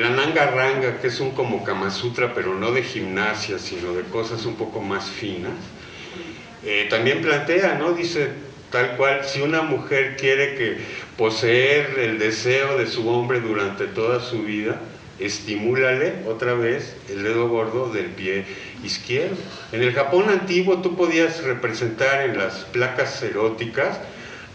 Ananga Ranga, que es un como Kama Sutra, pero no de gimnasia, sino de cosas un poco más finas, también plantea, ¿no? Dice tal cual, si una mujer quiere poseer el deseo de su hombre durante toda su vida, estimúlale otra vez el dedo gordo del pie izquierdo. En el Japón antiguo tú podías representar en las placas eróticas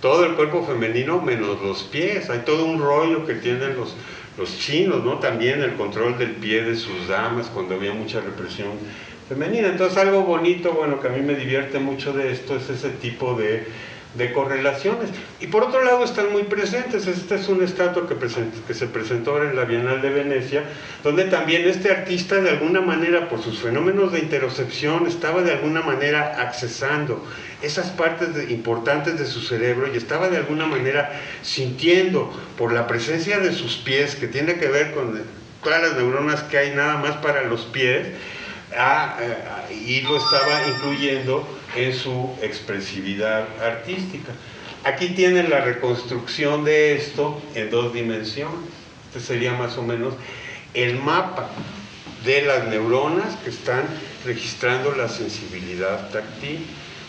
todo el cuerpo femenino menos los pies. Hay todo un rollo que tienen los chinos, ¿no? También el control del pie de sus damas cuando había mucha represión femenina. Entonces algo bonito, bueno, que a mí me divierte mucho de esto es ese tipo de correlaciones. Y por otro lado están muy presentes. Esta es una estatua que se presentó ahora en la Bienal de Venecia, donde también este artista de alguna manera, por sus fenómenos de interocepción, estaba de alguna manera accesando esas partes importantes de su cerebro y estaba de alguna manera sintiendo por la presencia de sus pies, que tiene que ver con todas las neuronas que hay nada más para los pies, y lo estaba incluyendo en su expresividad artística. Aquí tienen la reconstrucción de esto en dos dimensiones. Este sería más o menos el mapa de las neuronas que están registrando la sensibilidad táctil.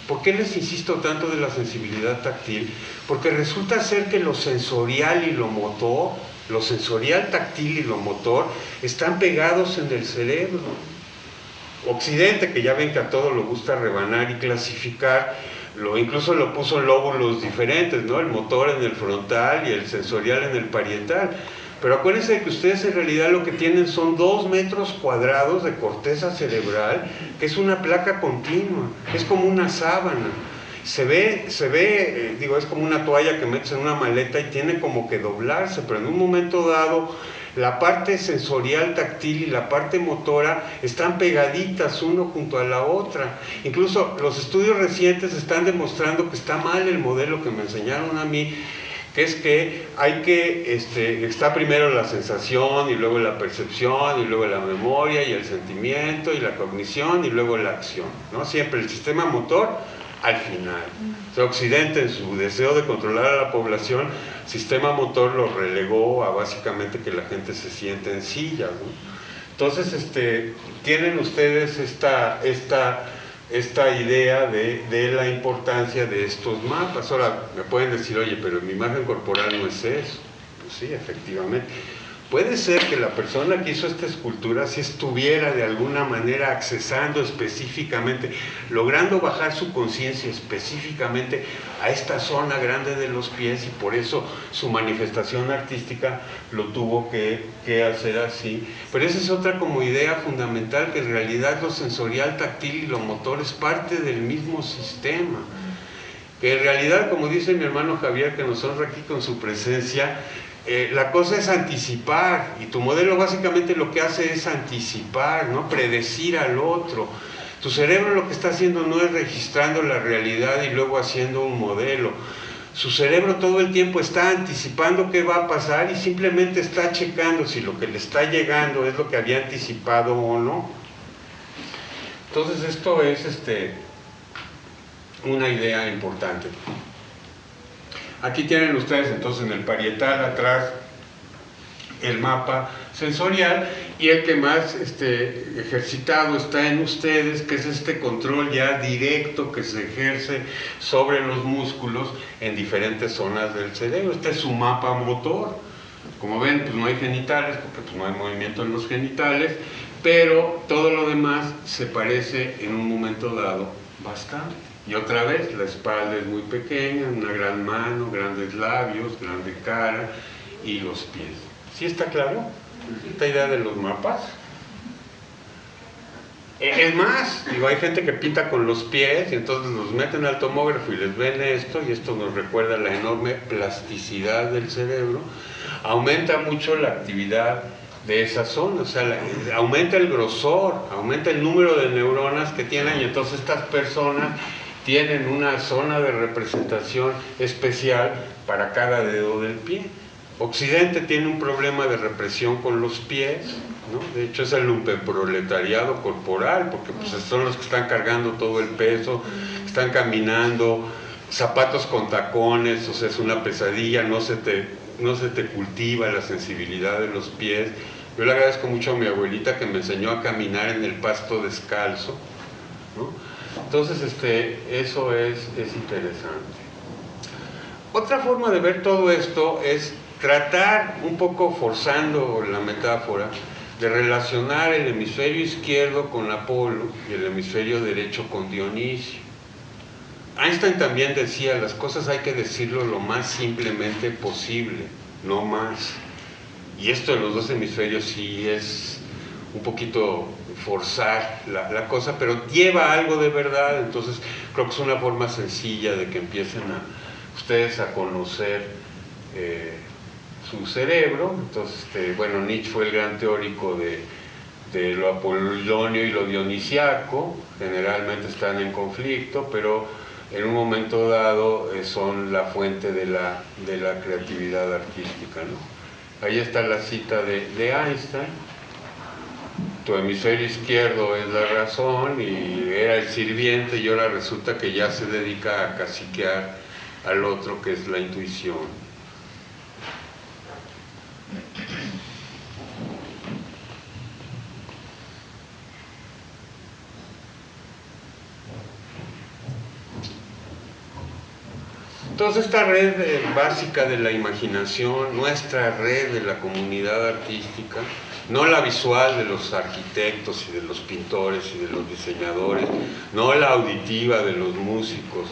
¿Por qué les insisto tanto de la sensibilidad táctil? Porque resulta ser que lo sensorial y lo motor, lo sensorial táctil y lo motor, están pegados en el cerebro. Occidente, que ya ven que a todo le gusta rebanar y clasificar, incluso lo puso en lóbulos diferentes, ¿no? El motor en el frontal y el sensorial en el parietal. Pero acuérdense de que ustedes en realidad lo que tienen son 2 metros cuadrados de corteza cerebral, que es una placa continua, es como una sábana. Se ve, es como una toalla que metes en una maleta y tiene como que doblarse, pero en un momento dado la parte sensorial táctil y la parte motora están pegaditas uno junto a la otra. Incluso los estudios recientes están demostrando que está mal el modelo que me enseñaron a mí, que es que está primero la sensación y luego la percepción y luego la memoria y el sentimiento y la cognición y luego la acción, ¿no? Siempre el sistema motor al final. O sea, Occidente, en su deseo de controlar a la población, sistema motor lo relegó a básicamente que la gente se siente en silla, ¿no? Entonces, tienen ustedes esta idea de la importancia de estos mapas. Ahora, me pueden decir, oye, pero mi imagen corporal no es eso. Pues sí, efectivamente. Puede ser que la persona que hizo esta escultura sí estuviera de alguna manera accesando específicamente, logrando bajar su conciencia específicamente a esta zona grande de los pies, y por eso su manifestación artística lo tuvo que hacer así. Pero esa es otra como idea fundamental, que en realidad lo sensorial, táctil y lo motor es parte del mismo sistema. Que en realidad, como dice mi hermano Javier, que nos honra aquí con su presencia, la cosa es anticipar, y tu modelo básicamente lo que hace es anticipar, ¿no? Predecir al otro. Tu cerebro lo que está haciendo no es registrando la realidad y luego haciendo un modelo. Su cerebro todo el tiempo está anticipando qué va a pasar y simplemente está checando si lo que le está llegando es lo que había anticipado o no. Entonces esto es una idea importante. Aquí tienen ustedes entonces en el parietal atrás el mapa sensorial, y el que más ejercitado está en ustedes, que es este control ya directo que se ejerce sobre los músculos en diferentes zonas del cerebro. Este es su mapa motor. Como ven, pues no hay genitales, porque pues no hay movimiento en los genitales, pero todo lo demás se parece en un momento dado bastante. Y otra vez, la espalda es muy pequeña, una gran mano, grandes labios, grande cara y los pies. ¿Sí está claro esta idea de los mapas? Es más, digo, hay gente que pinta con los pies y entonces los meten al tomógrafo y les ven esto, y esto nos recuerda la enorme plasticidad del cerebro. Aumenta mucho la actividad de esa zona, o sea, aumenta el grosor, aumenta el número de neuronas que tienen, y entonces estas personas tienen una zona de representación especial para cada dedo del pie. Occidente tiene un problema de represión con los pies, ¿no? De hecho es el lumpenproletariado corporal, porque pues, son los que están cargando todo el peso, están caminando, zapatos con tacones, o sea, es una pesadilla, no se te cultiva la sensibilidad de los pies. Yo le agradezco mucho a mi abuelita que me enseñó a caminar en el pasto descalzo, ¿no? Entonces, eso es interesante. Otra forma de ver todo esto es tratar, un poco forzando la metáfora, de relacionar el hemisferio izquierdo con Apolo y el hemisferio derecho con Dionisio. Einstein también decía, las cosas hay que decirlo lo más simplemente posible, no más. Y esto de los dos hemisferios sí es un poquito forzar la cosa, pero lleva algo de verdad. Entonces creo que es una forma sencilla de que empiecen ustedes a conocer su cerebro. Entonces, bueno, Nietzsche fue el gran teórico de lo apolonio y lo dionisiaco. Generalmente están en conflicto, pero en un momento dado son la fuente de la creatividad artística, ¿no? Ahí está la cita de Einstein. Tu hemisferio izquierdo es la razón y era el sirviente, y ahora resulta que ya se dedica a caciquear al otro, que es la intuición. Entonces esta red básica de la imaginación, nuestra red de la comunidad artística, no la visual de los arquitectos y de los pintores y de los diseñadores, no la auditiva de los músicos,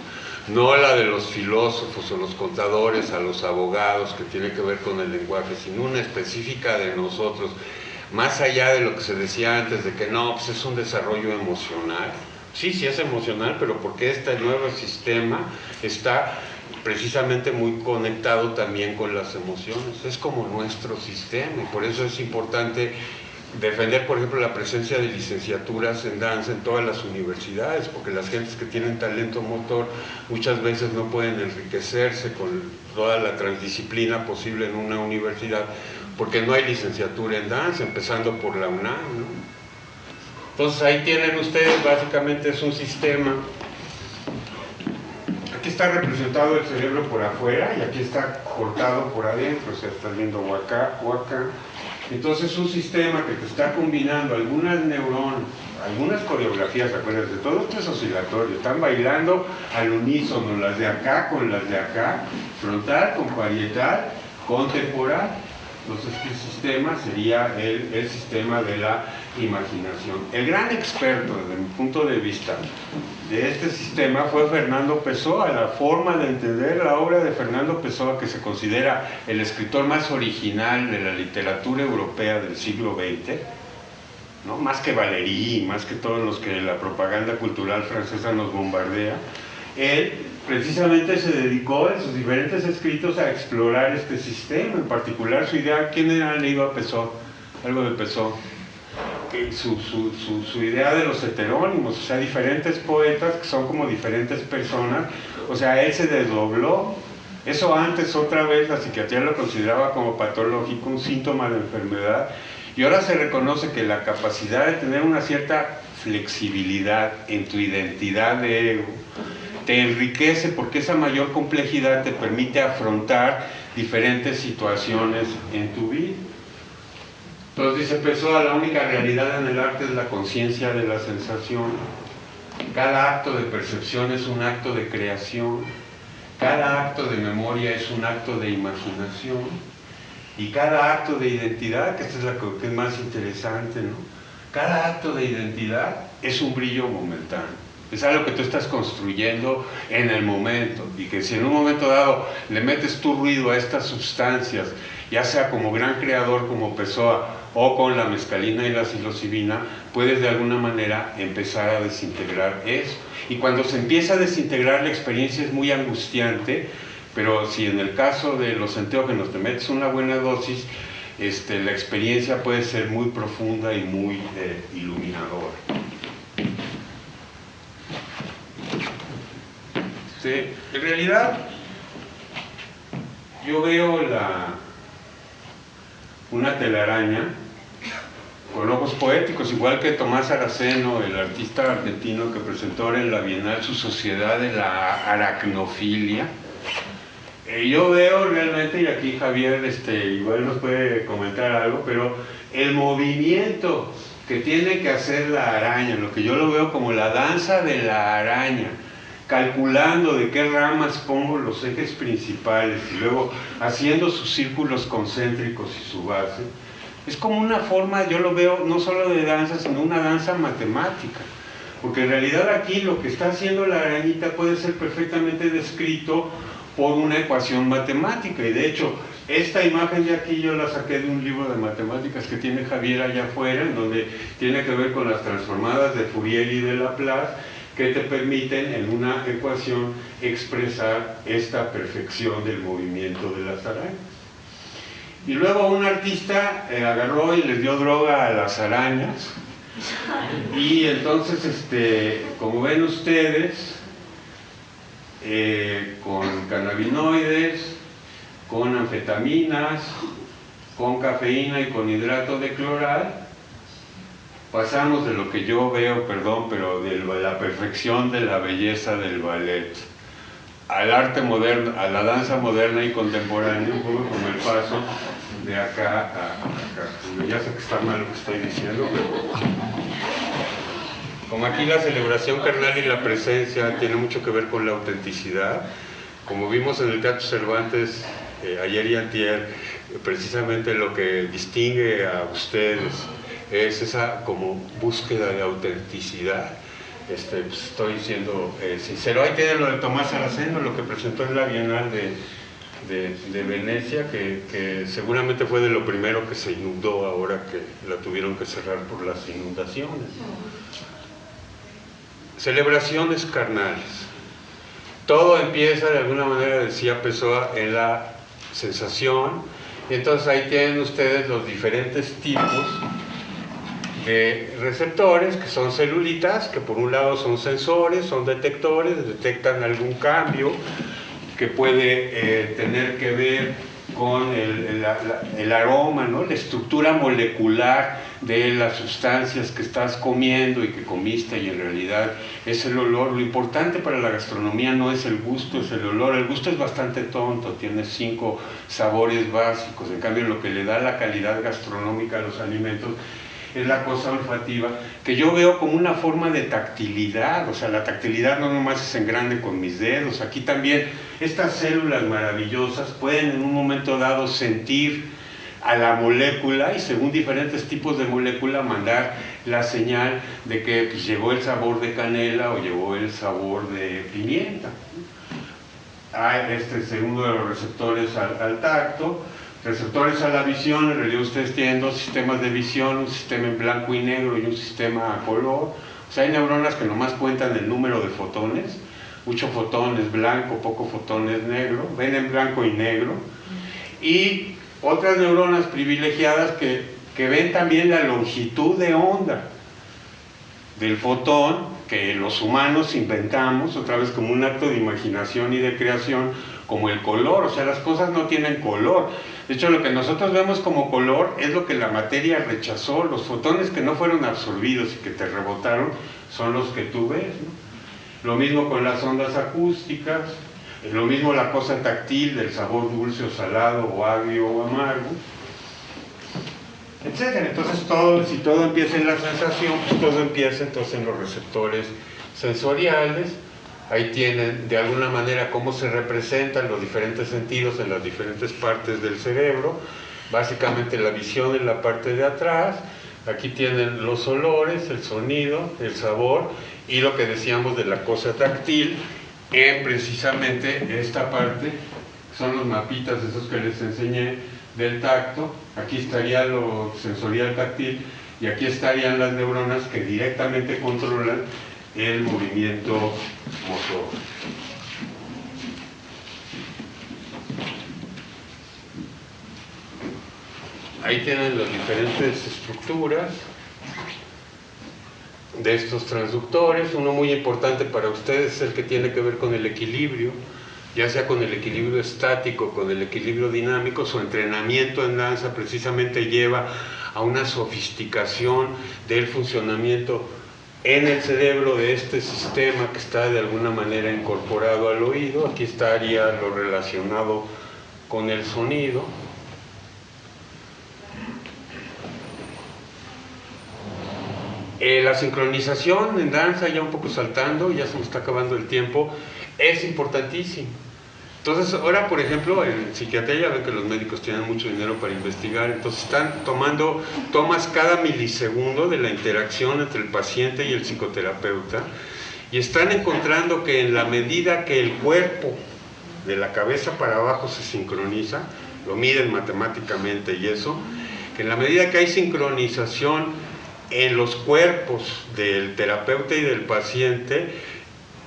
no la de los filósofos o los contadores, a los abogados, que tiene que ver con el lenguaje, sino una específica de nosotros, más allá de lo que se decía antes de que no, pues es un desarrollo emocional. Sí, sí es emocional, pero porque este nuevo sistema está precisamente muy conectado también con las emociones. Es como nuestro sistema, y por eso es importante defender, por ejemplo, la presencia de licenciaturas en danza en todas las universidades, porque las gentes que tienen talento motor muchas veces no pueden enriquecerse con toda la transdisciplina posible en una universidad, porque no hay licenciatura en danza, empezando por la UNAM, ¿no? Entonces ahí tienen ustedes, básicamente es un sistema. Aquí está representado el cerebro por afuera y aquí está cortado por adentro, o sea, estás viendo o acá o acá. Entonces es un sistema que te está combinando algunas neuronas, algunas coreografías, acuérdense, todo esto es oscilatorio, están bailando al unísono, las de acá con las de acá, frontal con parietal, con temporal. Entonces este sistema sería el sistema de la imaginación. El gran experto, desde mi punto de vista, de este sistema fue Fernando Pessoa. La forma de entender la obra de Fernando Pessoa, que se considera el escritor más original de la literatura europea del siglo XX, ¿no? Más que Valéry, más que todos los que la propaganda cultural francesa nos bombardea, él precisamente se dedicó en sus diferentes escritos a explorar este sistema, en particular su idea. ¿Quién ha leído a Pessoa? Algo de Pessoa. Su idea de los heterónimos, o sea, diferentes poetas que son como diferentes personas, o sea, él se desdobló. Eso antes, otra vez, la psiquiatría lo consideraba como patológico, un síntoma de enfermedad, y ahora se reconoce que la capacidad de tener una cierta flexibilidad en tu identidad de ego te enriquece, porque esa mayor complejidad te permite afrontar diferentes situaciones en tu vida. Entonces dice Pessoa, la única realidad en el arte es la conciencia de la sensación. Cada acto de percepción es un acto de creación. Cada acto de memoria es un acto de imaginación. Y cada acto de identidad, que esta es la que es más interesante, ¿no? Cada acto de identidad es un brillo momentáneo. Es algo que tú estás construyendo en el momento, y que si en un momento dado le metes tu ruido a estas sustancias, ya sea como gran creador como Pessoa o con la mescalina y la psilocibina, puedes de alguna manera empezar a desintegrar eso. Y cuando se empieza a desintegrar, la experiencia es muy angustiante, pero si en el caso de los enteógenos te metes una buena dosis, la experiencia puede ser muy profunda y muy iluminadora. En realidad, yo veo una telaraña con ojos poéticos, igual que Tomás Araceno, el artista argentino que presentó en la Bienal su Sociedad de la Aracnofilia. Yo veo realmente, y aquí Javier igual nos puede comentar algo, pero el movimiento que tiene que hacer la araña, lo que yo lo veo como la danza de la araña, calculando de qué ramas pongo los ejes principales y luego haciendo sus círculos concéntricos y su base, es como una forma, yo lo veo no solo de danza, sino una danza matemática, porque en realidad aquí lo que está haciendo la arañita puede ser perfectamente descrito por una ecuación matemática, y de hecho esta imagen de aquí yo la saqué de un libro de matemáticas que tiene Javier allá afuera, en donde tiene que ver con las transformadas de Fourier y de Laplace, que te permiten en una ecuación expresar esta perfección del movimiento de las arañas. Y luego un artista agarró y les dio droga a las arañas, y entonces, como ven ustedes, con cannabinoides, con anfetaminas, con cafeína y con hidrato de cloral, pasamos de lo que yo veo, perdón, pero de la perfección de la belleza del ballet al arte moderno, a la danza moderna y contemporánea, un poco como el paso de acá a acá. Ya sé que está mal lo que estoy diciendo, pero como aquí la celebración carnal y la presencia tiene mucho que ver con la autenticidad, como vimos en el Teatro Cervantes ayer y antier, precisamente lo que distingue a ustedes es esa como búsqueda de autenticidad. Pues estoy siendo sincero. Ahí tienen lo de Tomás Araceno, lo que presentó en la Bienal de Venecia, que seguramente fue de lo primero que se inundó ahora que la tuvieron que cerrar por las inundaciones. Celebraciones carnales. Todo empieza de alguna manera, decía Pessoa, en la sensación, y entonces ahí tienen ustedes los diferentes tipos de receptores, que son celulitas, que por un lado son sensores, son detectores, detectan algún cambio que puede tener que ver con el aroma, ¿no? La estructura molecular de las sustancias que estás comiendo y que comiste, y en realidad es el olor. Lo importante para la gastronomía no es el gusto, es el olor. El gusto es bastante tonto, tiene 5 sabores básicos. En cambio, lo que le da la calidad gastronómica a los alimentos es la cosa olfativa, que yo veo como una forma de tactilidad. O sea, la tactilidad no nomás es en grande con mis dedos. Aquí también estas células maravillosas pueden en un momento dado sentir a la molécula, y según diferentes tipos de molécula mandar la señal de que pues, llegó el sabor de canela o llegó el sabor de pimienta. Hay segundo de los receptores al tacto. Receptores a la visión, en realidad ustedes tienen 2 sistemas de visión, un sistema en blanco y negro y un sistema a color. O sea, hay neuronas que nomás cuentan el número de fotones. mucho fotón es blanco, poco fotón es negro, ven en blanco y negro, y otras neuronas privilegiadas que ven también la longitud de onda del fotón, que los humanos inventamos, otra vez como un acto de imaginación y de creación, como el color, o sea, las cosas no tienen color. De hecho, lo que nosotros vemos como color es lo que la materia rechazó. Los fotones que no fueron absorbidos y que te rebotaron son los que tú ves, ¿no? Lo mismo con las ondas acústicas, lo mismo la cosa táctil del sabor dulce o salado o agrio o amargo, etcétera. Entonces si todo empieza en la sensación, pues todo empieza entonces en los receptores sensoriales. Ahí tienen de alguna manera cómo se representan los diferentes sentidos en las diferentes partes del cerebro. Básicamente la visión en la parte de atrás. Aquí tienen los olores, el sonido, el sabor y lo que decíamos de la cosa táctil en precisamente esta parte. Son los mapitas esos que les enseñé del tacto. Aquí estaría lo sensorial táctil y aquí estarían las neuronas que directamente controlan el movimiento motor. Ahí tienen las diferentes estructuras de estos transductores. Uno muy importante para ustedes es el que tiene que ver con el equilibrio, ya sea con el equilibrio estático, con el equilibrio dinámico. Su entrenamiento en danza precisamente lleva a una sofisticación del funcionamiento en el cerebro de este sistema que está de alguna manera incorporado al oído. Aquí estaría lo relacionado con el sonido. La sincronización en danza, ya un poco saltando, ya se me está acabando el tiempo, es importantísimo. Entonces, ahora, por ejemplo, en psiquiatría ya ven que los médicos tienen mucho dinero para investigar, entonces están tomando tomas cada milisegundo de la interacción entre el paciente y el psicoterapeuta y están encontrando que en la medida que el cuerpo de la cabeza para abajo se sincroniza, lo miden matemáticamente y eso, que en la medida que hay sincronización en los cuerpos del terapeuta y del paciente,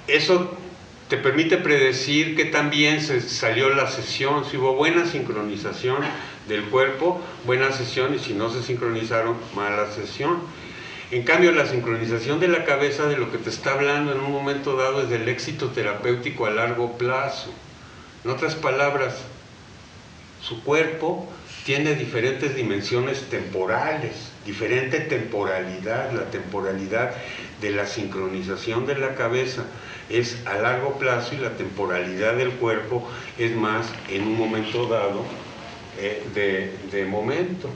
eso te permite predecir que también se salió la sesión, si hubo buena sincronización del cuerpo, buena sesión, y si no se sincronizaron, mala sesión. En cambio, la sincronización de la cabeza, de lo que te está hablando en un momento dado, es del éxito terapéutico a largo plazo. En otras palabras, su cuerpo tiene diferentes dimensiones temporales, diferente temporalidad. La temporalidad de la sincronización de la cabeza es a largo plazo y la temporalidad del cuerpo es más en un momento dado de momento.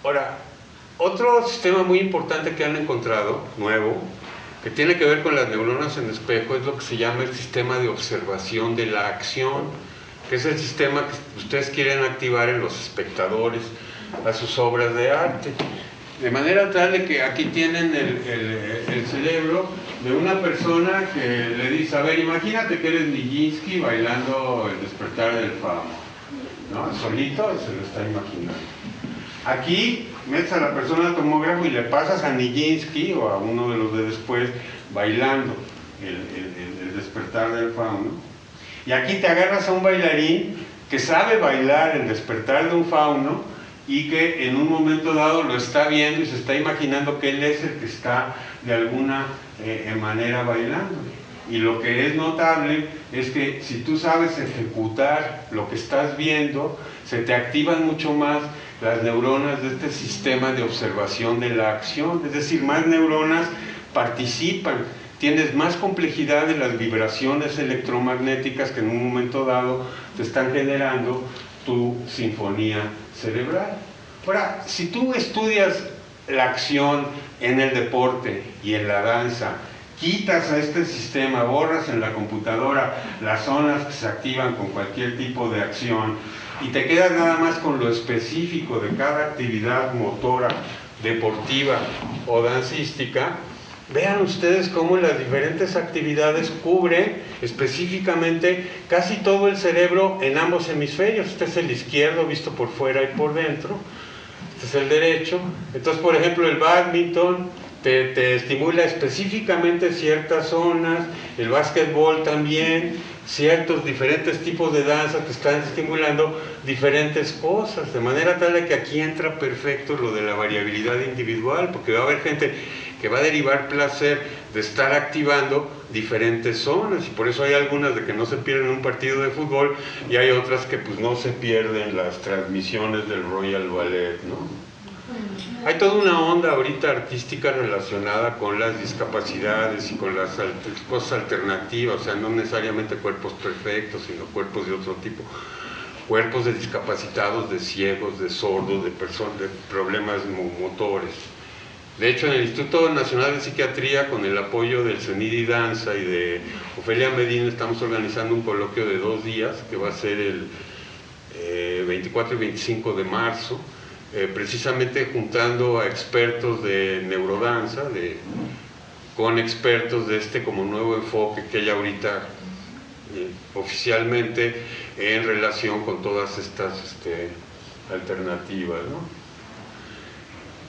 Ahora, otro sistema muy importante que han encontrado, nuevo, que tiene que ver con las neuronas en espejo, es lo que se llama el sistema de observación de la acción, que es el sistema que ustedes quieren activar en los espectadores a sus obras de arte. De manera tal de que aquí tienen el cerebro de una persona que le dice, a ver, imagínate que eres Nijinsky bailando El despertar del fauno, ¿no? Solito se lo está imaginando. Aquí metes a la persona al tomógrafo y le pasas a Nijinsky o a uno de los de después bailando el despertar del fauno. Y aquí te agarras a un bailarín que sabe bailar el despertar de un fauno y que en un momento dado lo está viendo y se está imaginando que él es el que está de alguna manera bailando. Y lo que es notable es que si tú sabes ejecutar lo que estás viendo, se te activan mucho más las neuronas de este sistema de observación de la acción, es decir, más neuronas participan, tienes más complejidad de las vibraciones electromagnéticas que en un momento dado te están generando tu sinfonía cerebral. Ahora, si tú estudias la acción en el deporte y en la danza, quitas a este sistema, borras en la computadora las zonas que se activan con cualquier tipo de acción y te quedas nada más con lo específico de cada actividad motora, deportiva o dancística, vean ustedes cómo las diferentes actividades cubren específicamente casi todo el cerebro en ambos hemisferios. Este es el izquierdo visto por fuera y por dentro, este es el derecho. Entonces, por ejemplo, el bádminton te estimula específicamente ciertas zonas, el básquetbol también, ciertos diferentes tipos de danza te están estimulando diferentes cosas, de manera tal de que aquí entra perfecto lo de la variabilidad individual, porque va a haber gente que va a derivar placer de estar activando diferentes zonas, y por eso hay algunas de que no se pierden un partido de fútbol y hay otras que pues no se pierden las transmisiones del Royal Ballet, ¿no? Hay toda una onda ahorita artística relacionada con las discapacidades y con las cosas alternativas, o sea, no necesariamente cuerpos perfectos, sino cuerpos de otro tipo, cuerpos de discapacitados, de ciegos, de sordos, de personas, de problemas motores. De hecho, en el Instituto Nacional de Psiquiatría, con el apoyo del CENIDI Danza y de Ofelia Medina, estamos organizando un coloquio de 2 días, que va a ser el 24 y 25 de marzo, precisamente juntando a expertos de neurodanza, con expertos de este como nuevo enfoque que hay ahorita oficialmente en relación con todas estas alternativas, ¿no?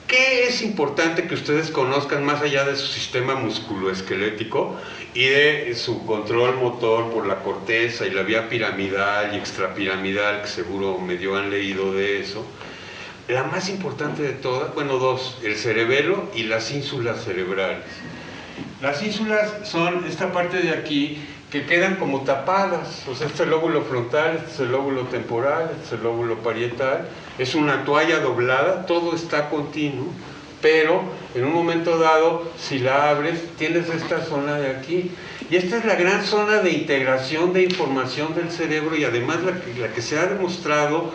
¿Qué es importante que ustedes conozcan más allá de su sistema musculoesquelético y de su control motor por la corteza y la vía piramidal y extrapiramidal, que seguro medio han leído de eso? La más importante de todas, bueno, 2, el cerebelo y las ínsulas cerebrales. Las ínsulas son esta parte de aquí que quedan como tapadas, o sea, este es el lóbulo frontal, este es el lóbulo temporal, este es el lóbulo parietal, es una toalla doblada, todo está continuo, pero en un momento dado, si la abres, tienes esta zona de aquí, y esta es la gran zona de integración de información del cerebro, y además la que se ha demostrado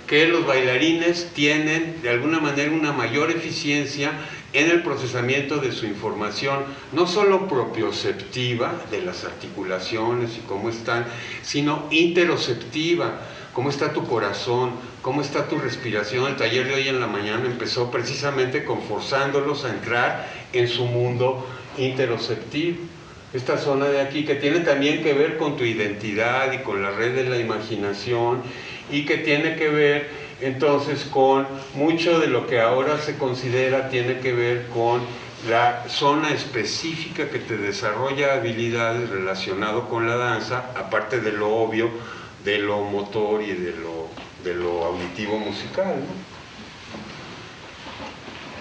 que los bailarines tienen de alguna manera una mayor eficiencia en el procesamiento de su información, no solo propioceptiva de las articulaciones y cómo están, sino interoceptiva, cómo está tu corazón, cómo está tu respiración. El taller de hoy en la mañana empezó precisamente con forzándolos a entrar en su mundo interoceptivo. Esta zona de aquí que tiene también que ver con tu identidad y con la red de la imaginación, y que tiene que ver entonces con mucho de lo que ahora se considera tiene que ver con la zona específica que te desarrolla habilidades relacionado con la danza, aparte de lo obvio, de lo motor y de lo auditivo musical, ¿no?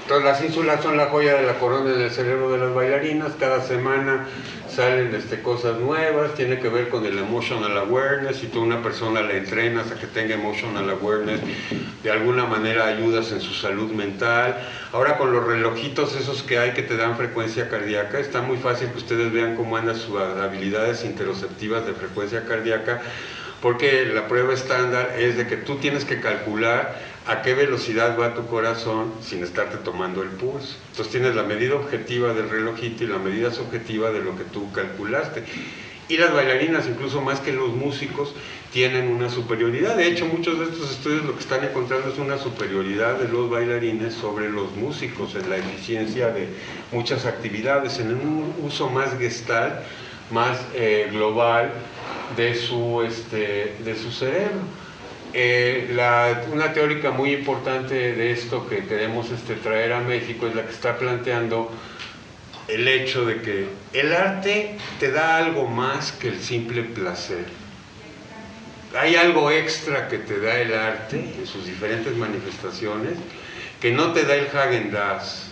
Entonces las ínsulas son la joya de la corona del cerebro de las bailarinas. Cada semana salen cosas nuevas, tiene que ver con el emotional awareness. Si tú a una persona la entrenas a que tenga emotional awareness, de alguna manera ayudas en su salud mental. Ahora con los relojitos esos que hay que te dan frecuencia cardíaca, está muy fácil que ustedes vean cómo andan sus habilidades interoceptivas de frecuencia cardíaca, porque la prueba estándar es de que tú tienes que calcular a qué velocidad va tu corazón sin estarte tomando el pulso. Entonces tienes la medida objetiva del relojito y la medida subjetiva de lo que tú calculaste. Y las bailarinas, incluso más que los músicos, tienen una superioridad. De hecho, muchos de estos estudios lo que están encontrando es una superioridad de los bailarines sobre los músicos en la eficiencia de muchas actividades, en un uso más gestal, más global de su cerebro. Una teórica muy importante de esto que queremos traer a México es la que está planteando el hecho de que el arte te da algo más que el simple placer. Hay algo extra que te da el arte en sus diferentes manifestaciones que no te da el Häagen-Dazs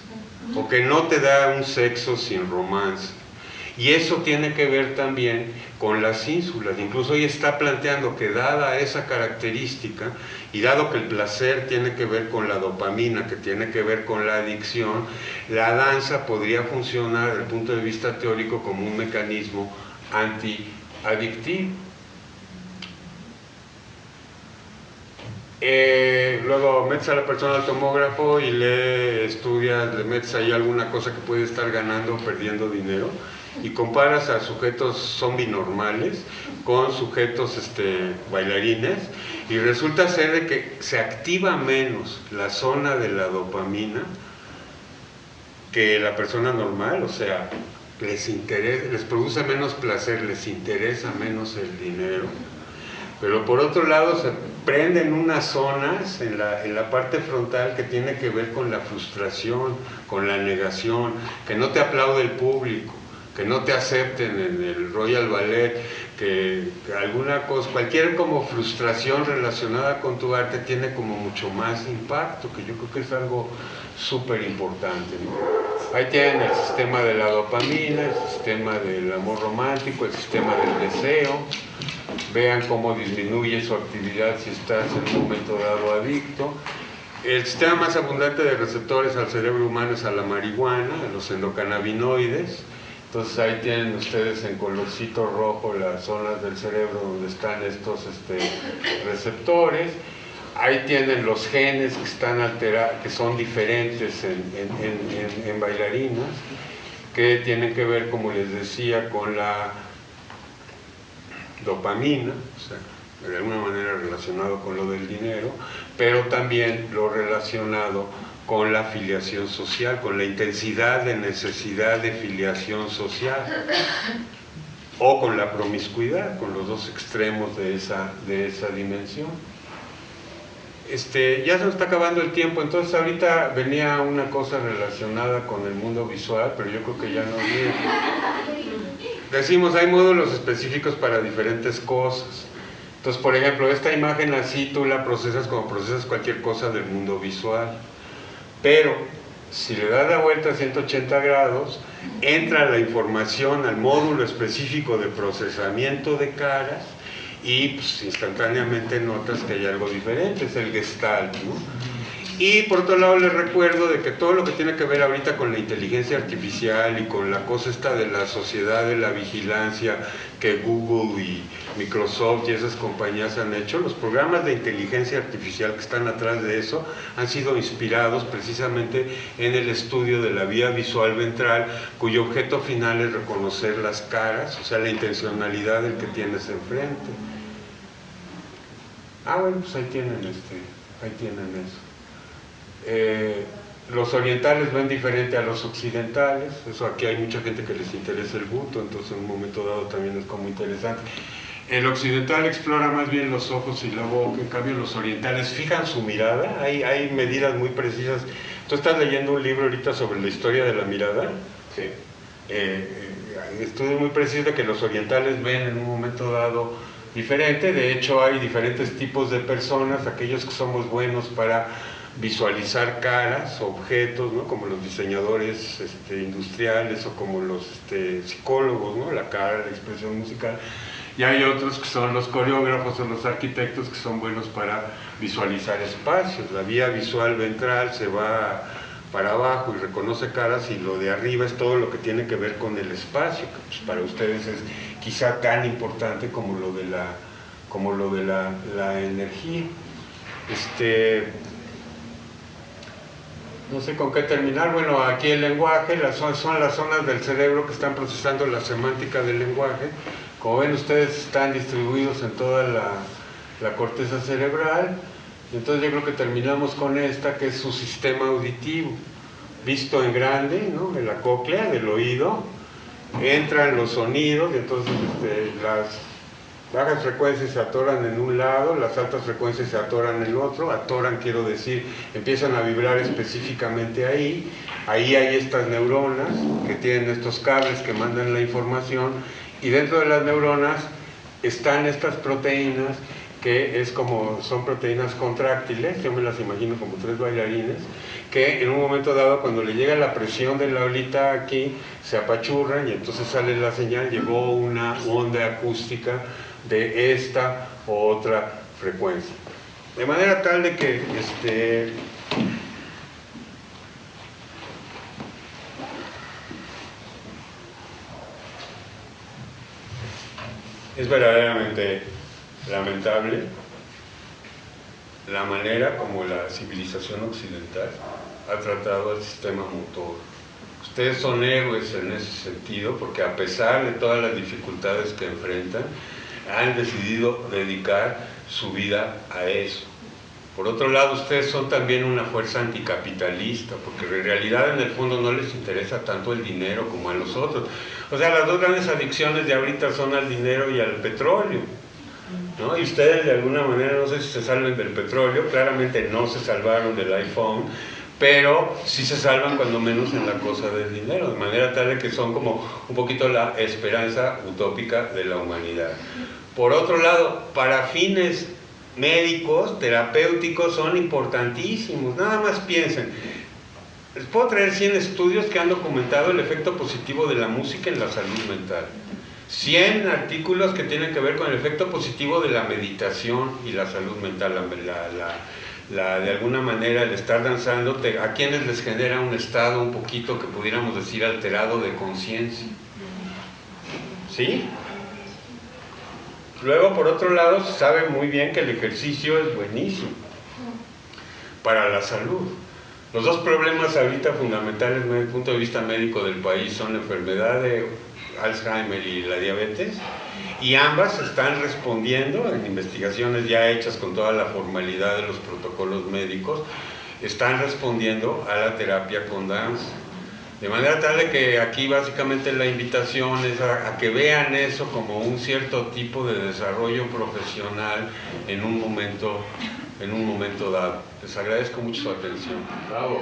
o que no te da un sexo sin romance. Y eso tiene que ver también con las ínsulas. Incluso ella está planteando que dada esa característica y dado que el placer tiene que ver con la dopamina, que tiene que ver con la adicción, la danza podría funcionar desde el punto de vista teórico como un mecanismo antiadictivo. Luego metes a la persona al tomógrafo y estudias, le metes ahí alguna cosa que puede estar ganando o perdiendo dinero, y comparas a sujetos zombie normales con sujetos bailarines, y resulta ser de que se activa menos la zona de la dopamina que la persona normal. O sea, les produce menos placer, les interesa menos el dinero, Pero por otro lado se prenden unas zonas en la parte frontal que tiene que ver con la frustración, con la negación, que no te aplaude el público, que no te acepten en el Royal Ballet, que alguna cosa, cualquier como frustración relacionada con tu arte tiene como mucho más impacto, que yo creo que es algo súper importante, ¿no? Ahí tienen el sistema de la dopamina, el sistema del amor romántico, el sistema del deseo. Vean cómo disminuye su actividad si estás en un momento dado adicto. El sistema más abundante de receptores al cerebro humano es a la marihuana, a los endocannabinoides. Entonces ahí tienen ustedes en colorcito rojo las zonas del cerebro donde están estos receptores. Ahí tienen los genes que están alterados, que son diferentes en bailarinas, que tienen que ver, como les decía, con la dopamina, o sea, de alguna manera relacionado con lo del dinero, pero también lo relacionado con la filiación social, con la intensidad de necesidad de filiación social, o con la promiscuidad, con los dos extremos de esa dimensión. Ya se nos está acabando el tiempo, entonces ahorita venía una cosa relacionada con el mundo visual, pero yo creo que ya no viene. Decimos, hay módulos específicos para diferentes cosas. Entonces, por ejemplo, esta imagen así tú la procesas como procesas cualquier cosa del mundo visual. Pero, si le das la vuelta a 180 grados, entra la información al módulo específico de procesamiento de caras y pues, instantáneamente notas que hay algo diferente, es el Gestalt, ¿no? Y por otro lado les recuerdo de que todo lo que tiene que ver ahorita con la inteligencia artificial y con la cosa esta de la sociedad de la vigilancia que Google y Microsoft y esas compañías han hecho, los programas de inteligencia artificial que están atrás de eso han sido inspirados precisamente en el estudio de la vía visual ventral, cuyo objeto final es reconocer las caras, o sea, la intencionalidad del que tienes enfrente. Bueno, pues ahí tienen eso. Los orientales ven diferente a los occidentales, eso aquí hay mucha gente que les interesa el gusto, entonces en un momento dado también es como interesante. El occidental explora más bien los ojos y la boca, en cambio los orientales fijan su mirada, hay medidas muy precisas. ¿Tú estás leyendo un libro ahorita sobre la historia de la mirada? Sí. Estudios muy precisos de que los orientales ven en un momento dado diferente, de hecho hay diferentes tipos de personas, aquellos que somos buenos para visualizar caras, objetos, ¿no? Como los diseñadores industriales o como los psicólogos, ¿no? La cara, la expresión musical, y hay otros que son los coreógrafos o los arquitectos que son buenos para visualizar espacios. La vía visual ventral se va para abajo y reconoce caras, y lo de arriba es todo lo que tiene que ver con el espacio, que pues para ustedes es quizá tan importante como lo de la energía. No sé con qué terminar. Bueno, aquí el lenguaje, son las zonas del cerebro que están procesando la semántica del lenguaje. Como ven, ustedes están distribuidos en toda la corteza cerebral. Entonces yo creo que terminamos con esta, que es su sistema auditivo, visto en grande, ¿no? En la cóclea del oído, entran los sonidos, y entonces las bajas frecuencias se atoran en un lado, las altas frecuencias se atoran en el otro. Atoran, quiero decir, empiezan a vibrar específicamente ahí. Ahí hay estas neuronas que tienen estos cables que mandan la información, y dentro de las neuronas están estas proteínas que son proteínas contráctiles. Yo me las imagino como 3 bailarines, que en un momento dado, cuando le llega la presión de la olita aquí, se apachurran y entonces sale la señal. Llegó una onda acústica de esta o otra frecuencia, de manera tal de que es verdaderamente lamentable la manera como la civilización occidental ha tratado el sistema motor. Ustedes son héroes en ese sentido, porque a pesar de todas las dificultades que enfrentan, han decidido dedicar su vida a eso. Por otro lado, ustedes son también una fuerza anticapitalista, porque en realidad en el fondo no les interesa tanto el dinero como a los otros. O sea, las dos grandes adicciones de ahorita son al dinero y al petróleo. ¿no? Y ustedes de alguna manera, no sé si se salven del petróleo, claramente no se salvaron del iPhone, pero sí se salvan cuando menos en la cosa del dinero, de manera tal de que son como un poquito la esperanza utópica de la humanidad. Por otro lado, para fines médicos, terapéuticos, son importantísimos. Nada más piensen, les puedo traer 100 estudios que han documentado el efecto positivo de la música en la salud mental. 100 artículos que tienen que ver con el efecto positivo de la meditación y la salud mental. De alguna manera, el estar danzando, a quienes les genera un estado un poquito, que pudiéramos decir, alterado de conciencia. ¿Sí? Luego, por otro lado, se sabe muy bien que el ejercicio es buenísimo para la salud. Los dos problemas ahorita fundamentales desde el punto de vista médico del país son la enfermedad de Alzheimer y la diabetes, y ambas están respondiendo en investigaciones ya hechas con toda la formalidad de los protocolos médicos, están respondiendo a la terapia con danza. De manera tal de que aquí básicamente la invitación es a que vean eso como un cierto tipo de desarrollo profesional en un momento dado. Les agradezco mucho su atención. Bravo.